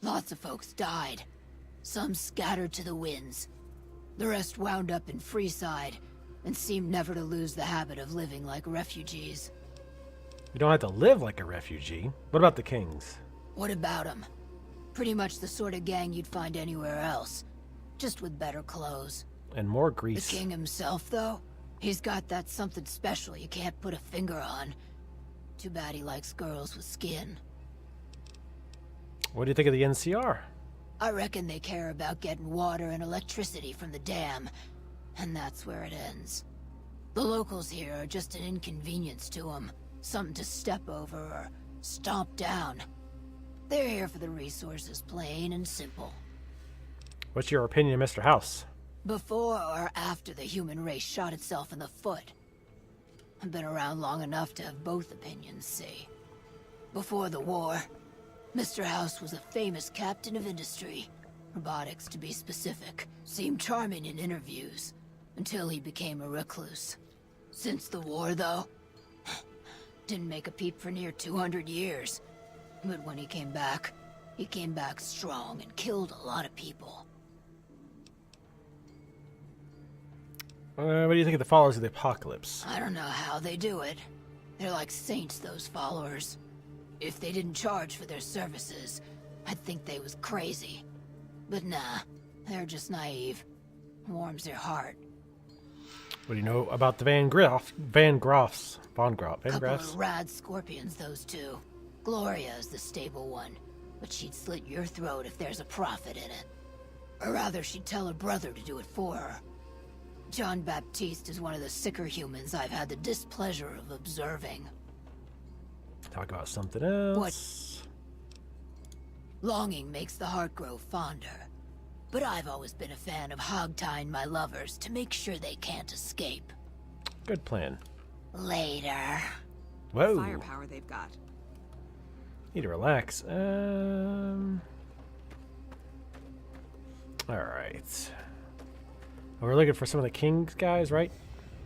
Lots of folks died. Some scattered to the winds. The rest wound up in Freeside and seemed never to lose the habit of living like refugees. You don't have to live like a refugee. What about the Kings? What about them? Pretty much the sort of gang you'd find anywhere else. Just with better clothes. And more grease. The king himself, though? He's got that something special you can't put a finger on. Too bad he likes girls with skin. What do you think of the NCR? I reckon they care about getting water and electricity from the dam. And that's where it ends. The locals here are just an inconvenience to them. Something to step over or stomp down. They're here for the resources, plain and simple. What's your opinion of Mr. House? Before or after the human race shot itself in the foot? I've been around long enough to have both opinions, see. Before the war, Mr. House was a famous captain of industry. Robotics, to be specific. Seemed charming in interviews, until he became a recluse. Since the war, though, didn't make a peep for near 200 years. But when he came back strong and killed a lot of people. What do you think of the followers of the apocalypse? I don't know how they do it. They're like saints, those followers. If they didn't charge for their services, I'd think they was crazy. But nah, they're just naive. Warms their heart. What do you know about the Van Graffs? Couple of rad scorpions, those two. Gloria is the stable one, but she'd slit your throat if there's a profit in it. Or rather, she'd tell her brother to do it for her. John Baptiste is one of the sicker humans I've had the displeasure of observing. Talk about something else. What? Longing makes the heart grow fonder. But I've always been a fan of hog-tying my lovers to make sure they can't escape. Good plan. Later. Whoa. Firepower they've got. Need to relax. Alright. We're looking for some of the King's guys, right?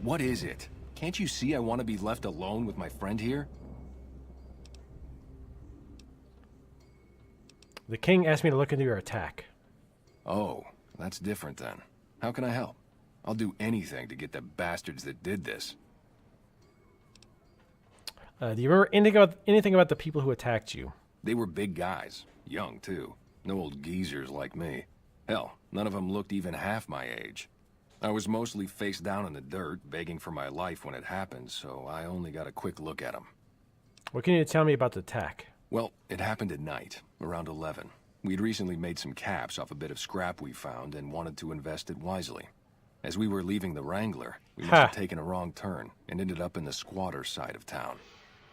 What is it? Can't you see I want to be left alone with my friend here? The King asked me to look into your attack. Oh, that's different then. How can I help? I'll do anything to get the bastards that did this. Do you remember anything about the people who attacked you? They were big guys. Young, too. No old geezers like me. Hell, none of them looked even half my age. I was mostly face down in the dirt, begging for my life when it happened, so I only got a quick look at them. What can you tell me about the attack? Well, it happened at night, around 11. We'd recently made some caps off a bit of scrap we found and wanted to invest it wisely. As we were leaving the Wrangler, we must have taken a wrong turn and ended up in the squatter side of town.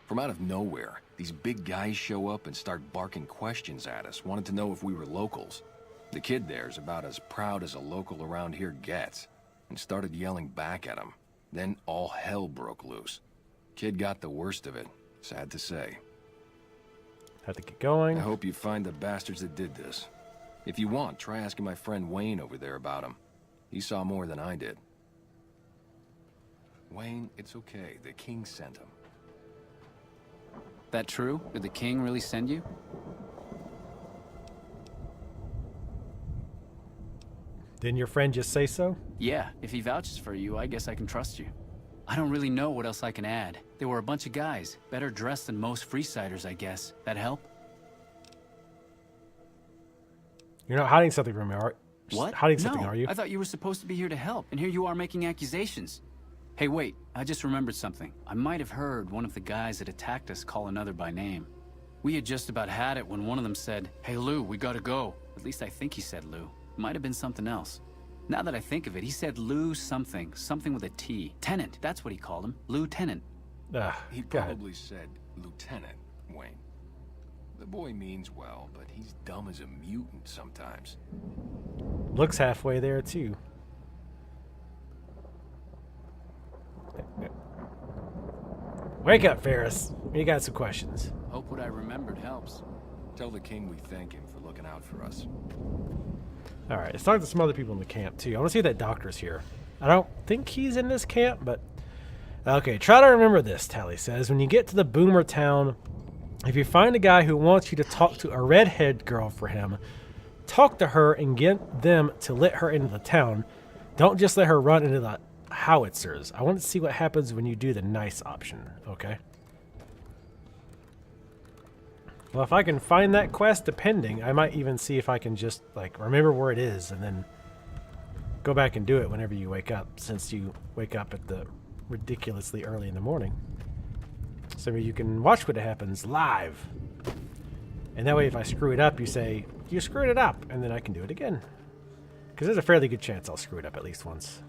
From out of nowhere, these big guys show up and start barking questions at us, wanted to know if we were locals. The kid there's about as proud as a local around here gets, and started yelling back at him. Then all hell broke loose. Kid got the worst of it, sad to say. Have to get going. I hope you find the bastards that did this. If you want, try asking my friend Wayne over there about him. He saw more than I did. Wayne, it's okay. The King sent him. That true? Did the King really send you? Didn't your friend just say so? Yeah, if he vouches for you, I guess I can trust you. I don't really know what else I can add. They were a bunch of guys, better dressed than most Freesiders, I guess. That help? You're not hiding something from me, are you? What? Hiding something, No, are you? I thought you were supposed to be here to help, and here you are making accusations. Hey, wait, I just remembered something. I might have heard one of the guys that attacked us call another by name. We had just about had it when one of them said, "Hey Lou, we gotta go." At least I think he said Lou. Might have been something else. Now that I think of it, he said Lou something with a T. Tenant, that's what he called him. Lieutenant. He probably said Lieutenant, Wayne. The boy means well, but he's dumb as a mutant sometimes. Looks halfway there, too. Wake up, Ferris. We got some questions. Hope what I remembered helps. Tell the King we thank him for looking out for us. Alright, let's talk to some other people in the camp, too. I want to see if that doctor's here. I don't think he's in this camp, but... Okay, try to remember this, Tally says. When you get to the Boomer Town, if you find a guy who wants you to talk to a redhead girl for him, talk to her and get them to let her into the town. Don't just let her run into the howitzers. I want to see what happens when you do the nice option, okay? Well, if I can find that quest, depending, I might even see if I can just, like, remember where it is and then go back and do it whenever you wake up, since you wake up at the ridiculously early in the morning. So you can watch what happens live. And that way, if I screw it up, you say, "You screwed it up," and then I can do it again. Because there's a fairly good chance I'll screw it up at least once.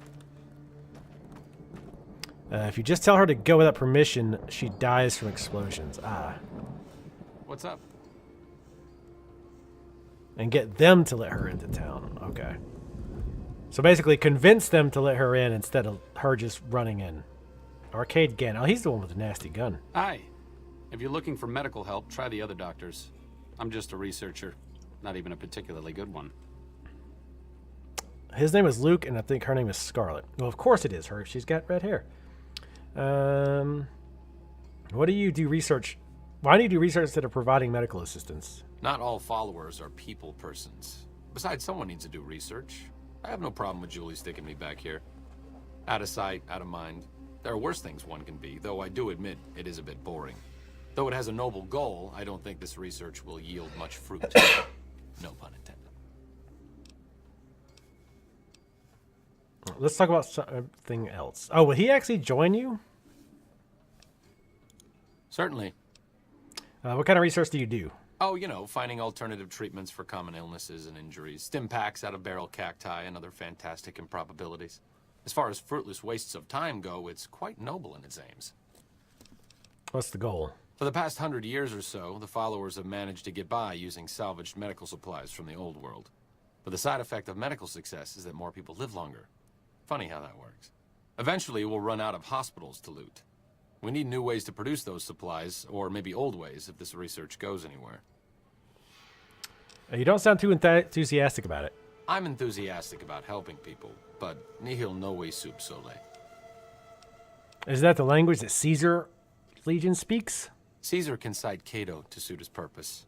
If you just tell her to go without permission, she dies from explosions. What's up? And get them to let her into town. Okay. So basically convince them to let her in instead of her just running in. Arcade Gann. Oh, he's the one with the nasty gun. Hi. If you're looking for medical help, try the other doctors. I'm just a researcher. Not even a particularly good one. His name is Luke, and I think her name is Scarlet. Well, of course it is her. She's got red hair. What do you do research? Why do you do research instead of providing medical assistance? Not all followers are people persons. Besides, someone needs to do research. I have no problem with Julie sticking me back here. Out of sight, out of mind. There are worse things one can be, though I do admit it is a bit boring. Though it has a noble goal, I don't think this research will yield much fruit. No pun intended. Let's talk about something else. Oh, will he actually join you? Certainly. What kind of research do you do? Oh, you know, finding alternative treatments for common illnesses and injuries, stim packs out of barrel cacti, and other fantastic improbabilities. As far as fruitless wastes of time go, it's quite noble in its aims. What's the goal? For the past 100 years or so, the followers have managed to get by using salvaged medical supplies from the old world. But the side effect of medical success is that more people live longer. Funny how that works. Eventually, we'll run out of hospitals to loot. We need new ways to produce those supplies, or maybe old ways if this research goes anywhere. You don't sound too enthusiastic about it. I'm enthusiastic about helping people, but nihil novi sub sole. Is that the language that Caesar Legion speaks? Caesar can cite Cato to suit his purpose.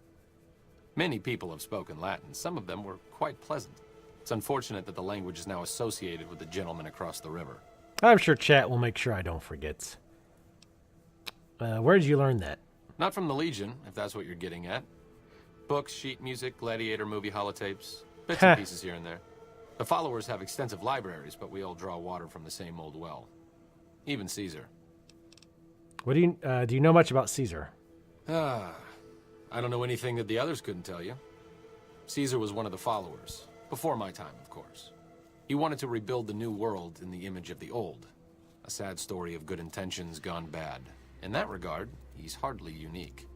Many people have spoken Latin. Some of them were quite pleasant. It's unfortunate that the language is now associated with the gentleman across the river. I'm sure chat will make sure I don't forget. Where did you learn that? Not from the Legion, if that's what you're getting at. Books, sheet music, gladiator movie holotapes, bits and pieces here and there. The followers have extensive libraries, but we all draw water from the same old well. Even Caesar. What do you know much about Caesar? I don't know anything that the others couldn't tell you. Caesar was one of the followers. Before my time, of course. He wanted to rebuild the new world in the image of the old. A sad story of good intentions gone bad. In that regard, he's hardly unique.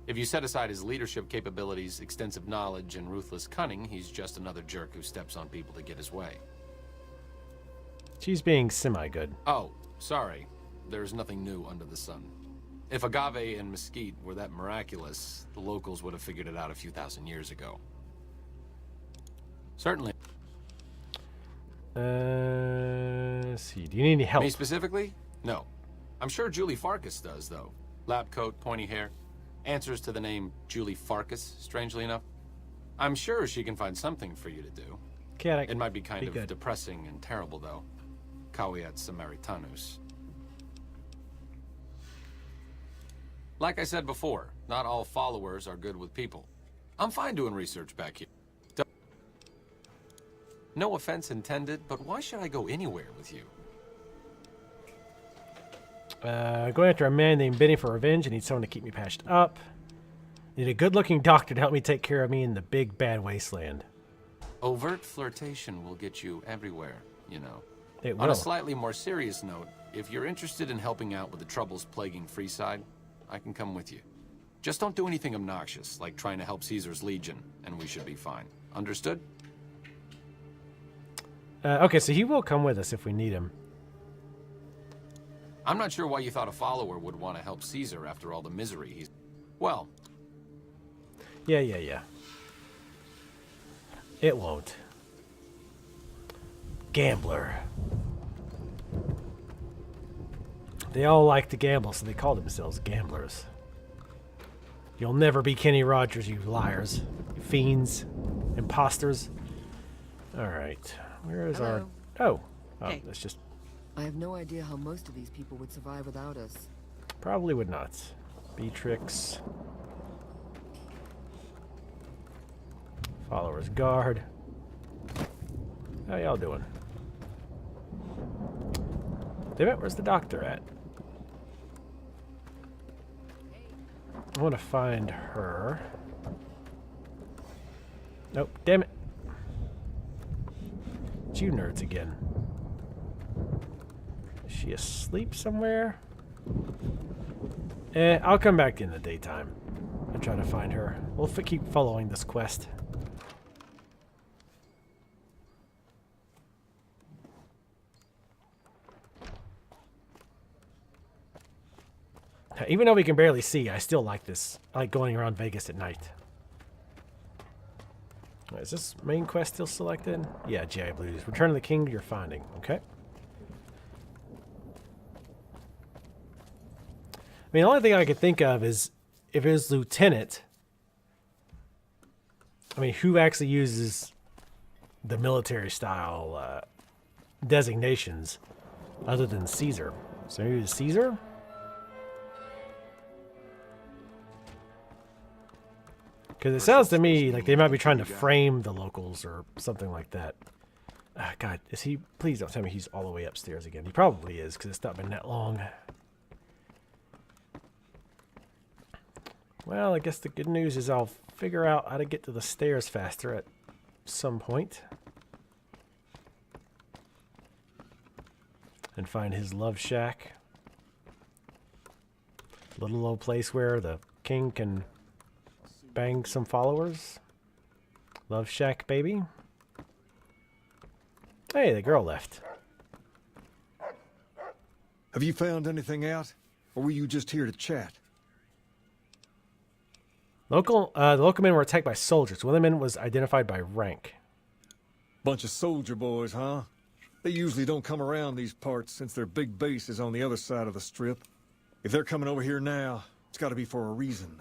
If you set aside his leadership capabilities, extensive knowledge, and ruthless cunning, he's just another jerk who steps on people to get his way. She's being semi-good. Oh, sorry. There's nothing new under the sun. If agave and mesquite were that miraculous, the locals would have figured it out a few thousand years ago. Certainly. Let's see. Do you need any help? Me specifically? No. I'm sure Julie Farkas does, though. Lab coat, pointy hair. Answers to the name Julie Farkas, strangely enough. I'm sure she can find something for you to do. It might be kind of depressing and terrible, though. Caveat Samaritanus. Like I said before, not all followers are good with people. I'm fine doing research back here. No offense intended, but why should I go anywhere with you? Going after a man named Benny for revenge. I need someone to keep me patched up. Need a good-looking doctor to help me take care of me in the big bad wasteland. Overt flirtation will get you everywhere, you know. It will. On a slightly more serious note, if you're interested in helping out with the troubles plaguing Freeside, I can come with you. Just don't do anything obnoxious, like trying to help Caesar's Legion, and we should be fine. Understood? Okay, so he will come with us if we need him. I'm not sure why you thought a follower would want to help Caesar after all the misery he's... Well... Yeah. It won't. Gambler. They all like to gamble, so they call themselves gamblers. You'll never be Kenny Rogers, you liars. You fiends. Imposters. Alright. Where is our... Oh. Hey. That's just... I have no idea how most of these people would survive without us. Probably would not. Beatrix. Followers guard. How y'all doing? Damn it, where's the doctor at? I want to find her. Nope, damn it. It's you nerds again. Is she asleep somewhere? I'll come back in the daytime and try to find her. We'll keep following this quest. Even though we can barely see, I still like this. I like going around Vegas at night. Is this main quest still selected? Yeah, GI Blues. Return to the king you're finding. Okay. I mean, the only thing I could think of is if it was Lieutenant. I mean, who actually uses the military style designations other than Caesar? So maybe it's Caesar? Because it sounds to me like they might be trying to frame the locals or something like that. God, is he... Please don't tell me he's all the way upstairs again. He probably is, because it's not been that long. Well, I guess the good news is I'll figure out how to get to the stairs faster at some point. And find his love shack. Little old place where the king can... bang some followers. Love shack, baby. Hey, the girl left. Have you found anything out? Or were you just here to chat? The local men were attacked by soldiers. One of the men was identified by rank. Bunch of soldier boys, huh? They usually don't come around these parts since their big base is on the other side of the strip. If they're coming over here now, it's got to be for a reason.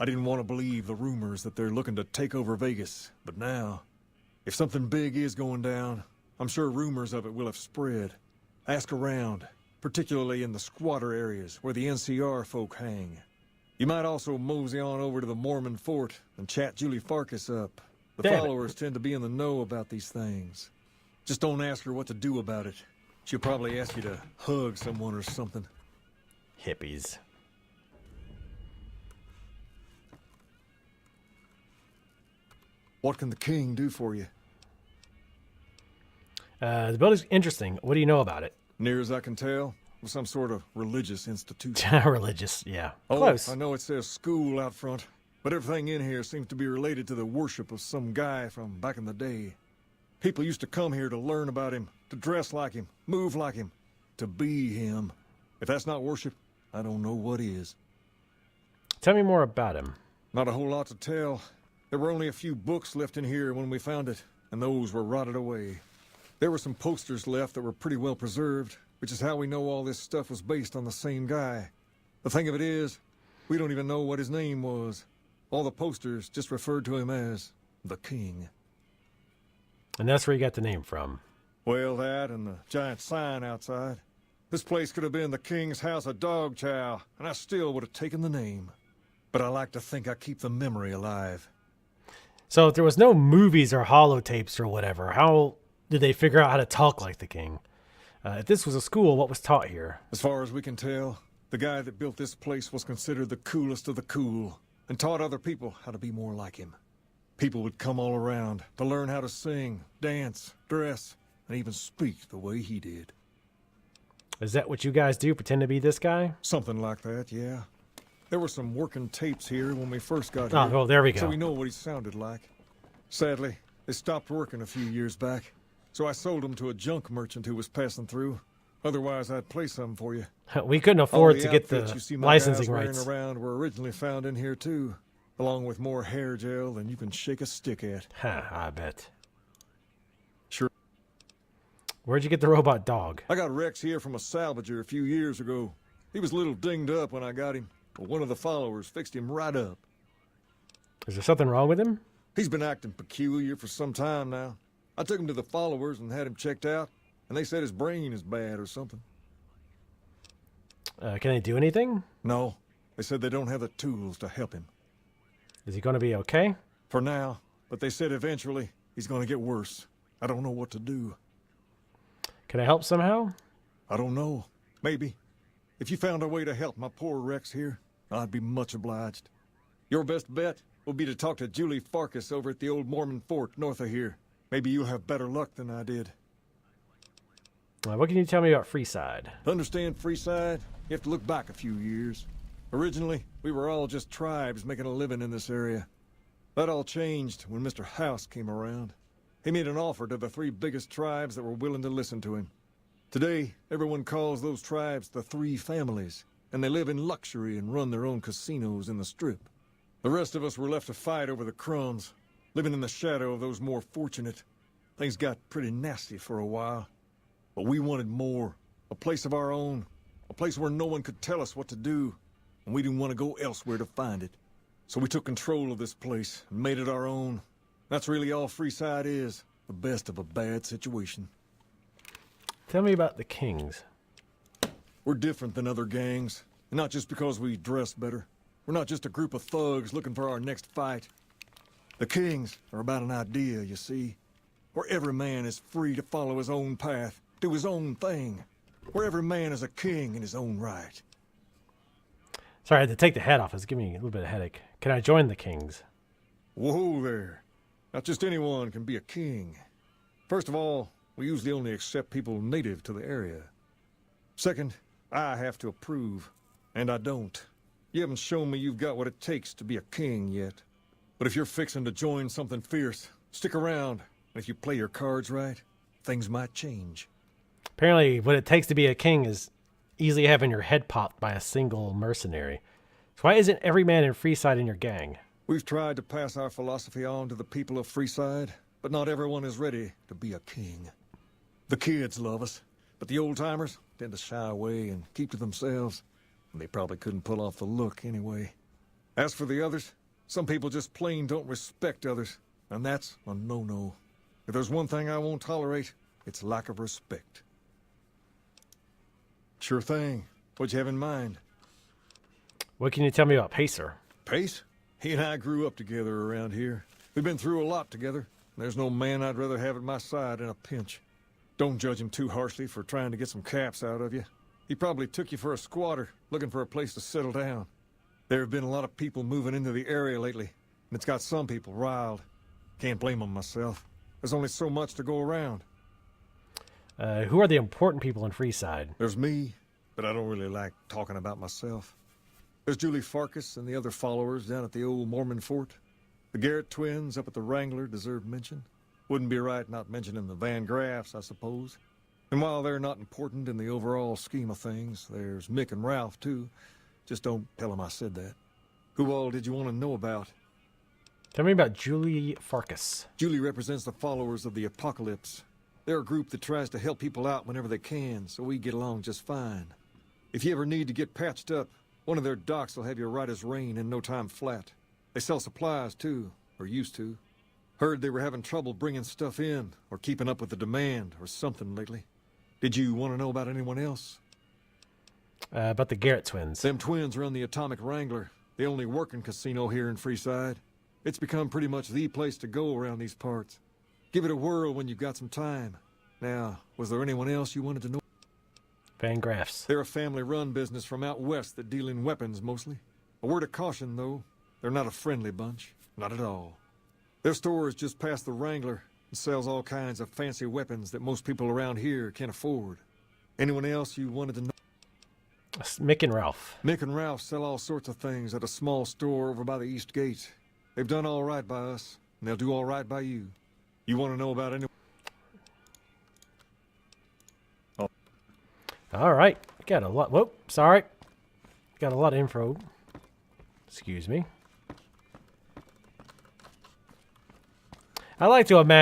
I didn't want to believe the rumors that they're looking to take over Vegas, but now, if something big is going down, I'm sure rumors of it will have spread. Ask around, particularly in the squatter areas where the NCR folk hang. You might also mosey on over to the Mormon fort and chat Julie Farkas up. The followers tend to be in the know about these things. Just don't ask her what to do about it. She'll probably ask you to hug someone or something. Hippies. What can the king do for you? The building's interesting. What do you know about it? Near as I can tell, some sort of religious institution. Religious, yeah. Oh, Close. I know it says school out front, but everything in here seems to be related to the worship of some guy from back in the day. People used to come here to learn about him, to dress like him, move like him, to be him. If that's not worship, I don't know what is. Tell me more about him. Not a whole lot to tell. There were only a few books left in here when we found it, and those were rotted away. There were some posters left that were pretty well preserved, which is how we know all this stuff was based on the same guy. The thing of it is, we don't even know what his name was. All the posters just referred to him as the King. And that's where you got the name from. Well, that and the giant sign outside. This place could have been the King's House of Dog Chow, and I still would have taken the name. But I like to think I keep the memory alive. So if there was no movies or holotapes or whatever, how did they figure out how to talk like the king? If this was a school, what was taught here? As far as we can tell, the guy that built this place was considered the coolest of the cool, and taught other people how to be more like him. People would come all around to learn how to sing, dance, dress, and even speak the way he did. Is that what you guys do, pretend to be this guy? Something like that, yeah. There were some working tapes here when we first got here. Oh, well, there we go. So we know what he sounded like. Sadly, they stopped working a few years back, so I sold them to a junk merchant who was passing through. Otherwise, I'd play some for you. We couldn't afford to get outfits the you see my licensing guys rights. wearing around were originally found in here too, along with more hair gel than you can shake a stick at. I bet. Sure. Where'd you get the robot dog? I got Rex here from a salvager a few years ago. He was a little dinged up when I got him, but one of the followers fixed him right up. Is there something wrong with him? He's been acting peculiar for some time now. I took him to the followers and had him checked out, and they said his brain is bad or something. Can they do anything? No. They said they don't have the tools to help him. Is he going to be okay? For now, but they said eventually he's going to get worse. I don't know what to do. Can I help somehow? I don't know. Maybe. If you found a way to help my poor Rex here, I'd be much obliged. Your best bet will be to talk to Julie Farkas over at the old Mormon fort north of here. Maybe you'll have better luck than I did. What can you tell me about Freeside? To understand Freeside, you have to look back a few years. Originally, we were all just tribes making a living in this area. That all changed when Mr. House came around. He made an offer to the 3 biggest tribes that were willing to listen to him. Today, everyone calls those tribes the 3 families, and they live in luxury and run their own casinos in the Strip. The rest of us were left to fight over the crumbs, living in the shadow of those more fortunate. Things got pretty nasty for a while. But we wanted more, a place of our own, a place where no one could tell us what to do, and we didn't want to go elsewhere to find it. So we took control of this place and made it our own. That's really all Freeside is, the best of a bad situation. Tell me about the Kings. We're different than other gangs, and not just because we dress better. We're not just a group of thugs looking for our next fight. The Kings are about an idea, you see, where every man is free to follow his own path, do his own thing, where every man is a king in his own right. Sorry, I had to take the hat off. It's giving me a little bit of headache. Can I join the Kings? Whoa there. Not just anyone can be a king. First of all, we usually only accept people native to the area. Second, I have to approve, and I don't. You haven't shown me you've got what it takes to be a king yet. But if you're fixing to join something fierce, stick around. And if you play your cards right, things might change. Apparently, what it takes to be a king is easily having your head popped by a single mercenary. So why isn't every man in Freeside in your gang? We've tried to pass our philosophy on to the people of Freeside, but not everyone is ready to be a king. The kids love us, but the old-timers tend to shy away and keep to themselves. And they probably couldn't pull off the look anyway. As for the others, some people just plain don't respect others, and that's a no-no. If there's one thing I won't tolerate, it's lack of respect. Sure thing. What'd you have in mind? What can you tell me about Pacer? Pace? He and I grew up together around here. We've been through a lot together. There's no man I'd rather have at my side in a pinch. Don't judge him too harshly for trying to get some caps out of you. He probably took you for a squatter, looking for a place to settle down. There have been a lot of people moving into the area lately, and it's got some people riled. Can't blame them myself. There's only so much to go around. Who are the important people in Freeside? There's me, but I don't really like talking about myself. There's Julie Farkas and the other followers down at the old Mormon fort. The Garrett twins up at the Wrangler deserve mention. Wouldn't be right not mentioning the Van Graffs, I suppose. And while they're not important in the overall scheme of things, there's Mick and Ralph, too. Just don't tell them I said that. Who all did you want to know about? Tell me about Julie Farkas. Julie represents the followers of the Apocalypse. They're a group that tries to help people out whenever they can, so we get along just fine. If you ever need to get patched up, one of their docs will have you right as rain in no time flat. They sell supplies, too, or used to. Heard they were having trouble bringing stuff in, or keeping up with the demand, or something lately. Did you want to know about anyone else? About the Garrett twins. Them twins run the Atomic Wrangler, the only working casino here in Freeside. It's become pretty much the place to go around these parts. Give it a whirl when you've got some time. Now, was there anyone else you wanted to know? Van Graffs. They're a family-run business from out west that deal in weapons, mostly. A word of caution, though. They're not a friendly bunch. Not at all. Their store is just past the Wrangler and sells all kinds of fancy weapons that most people around here can't afford. Anyone else you wanted to know? Mick and Ralph. Mick and Ralph sell all sorts of things at a small store over by the East Gate. They've done all right by us, and they'll do all right by you. You want to know about anyone? Oh. All right. Got a lot. Whoa, sorry. Got a lot of info. Excuse me. I like to imagine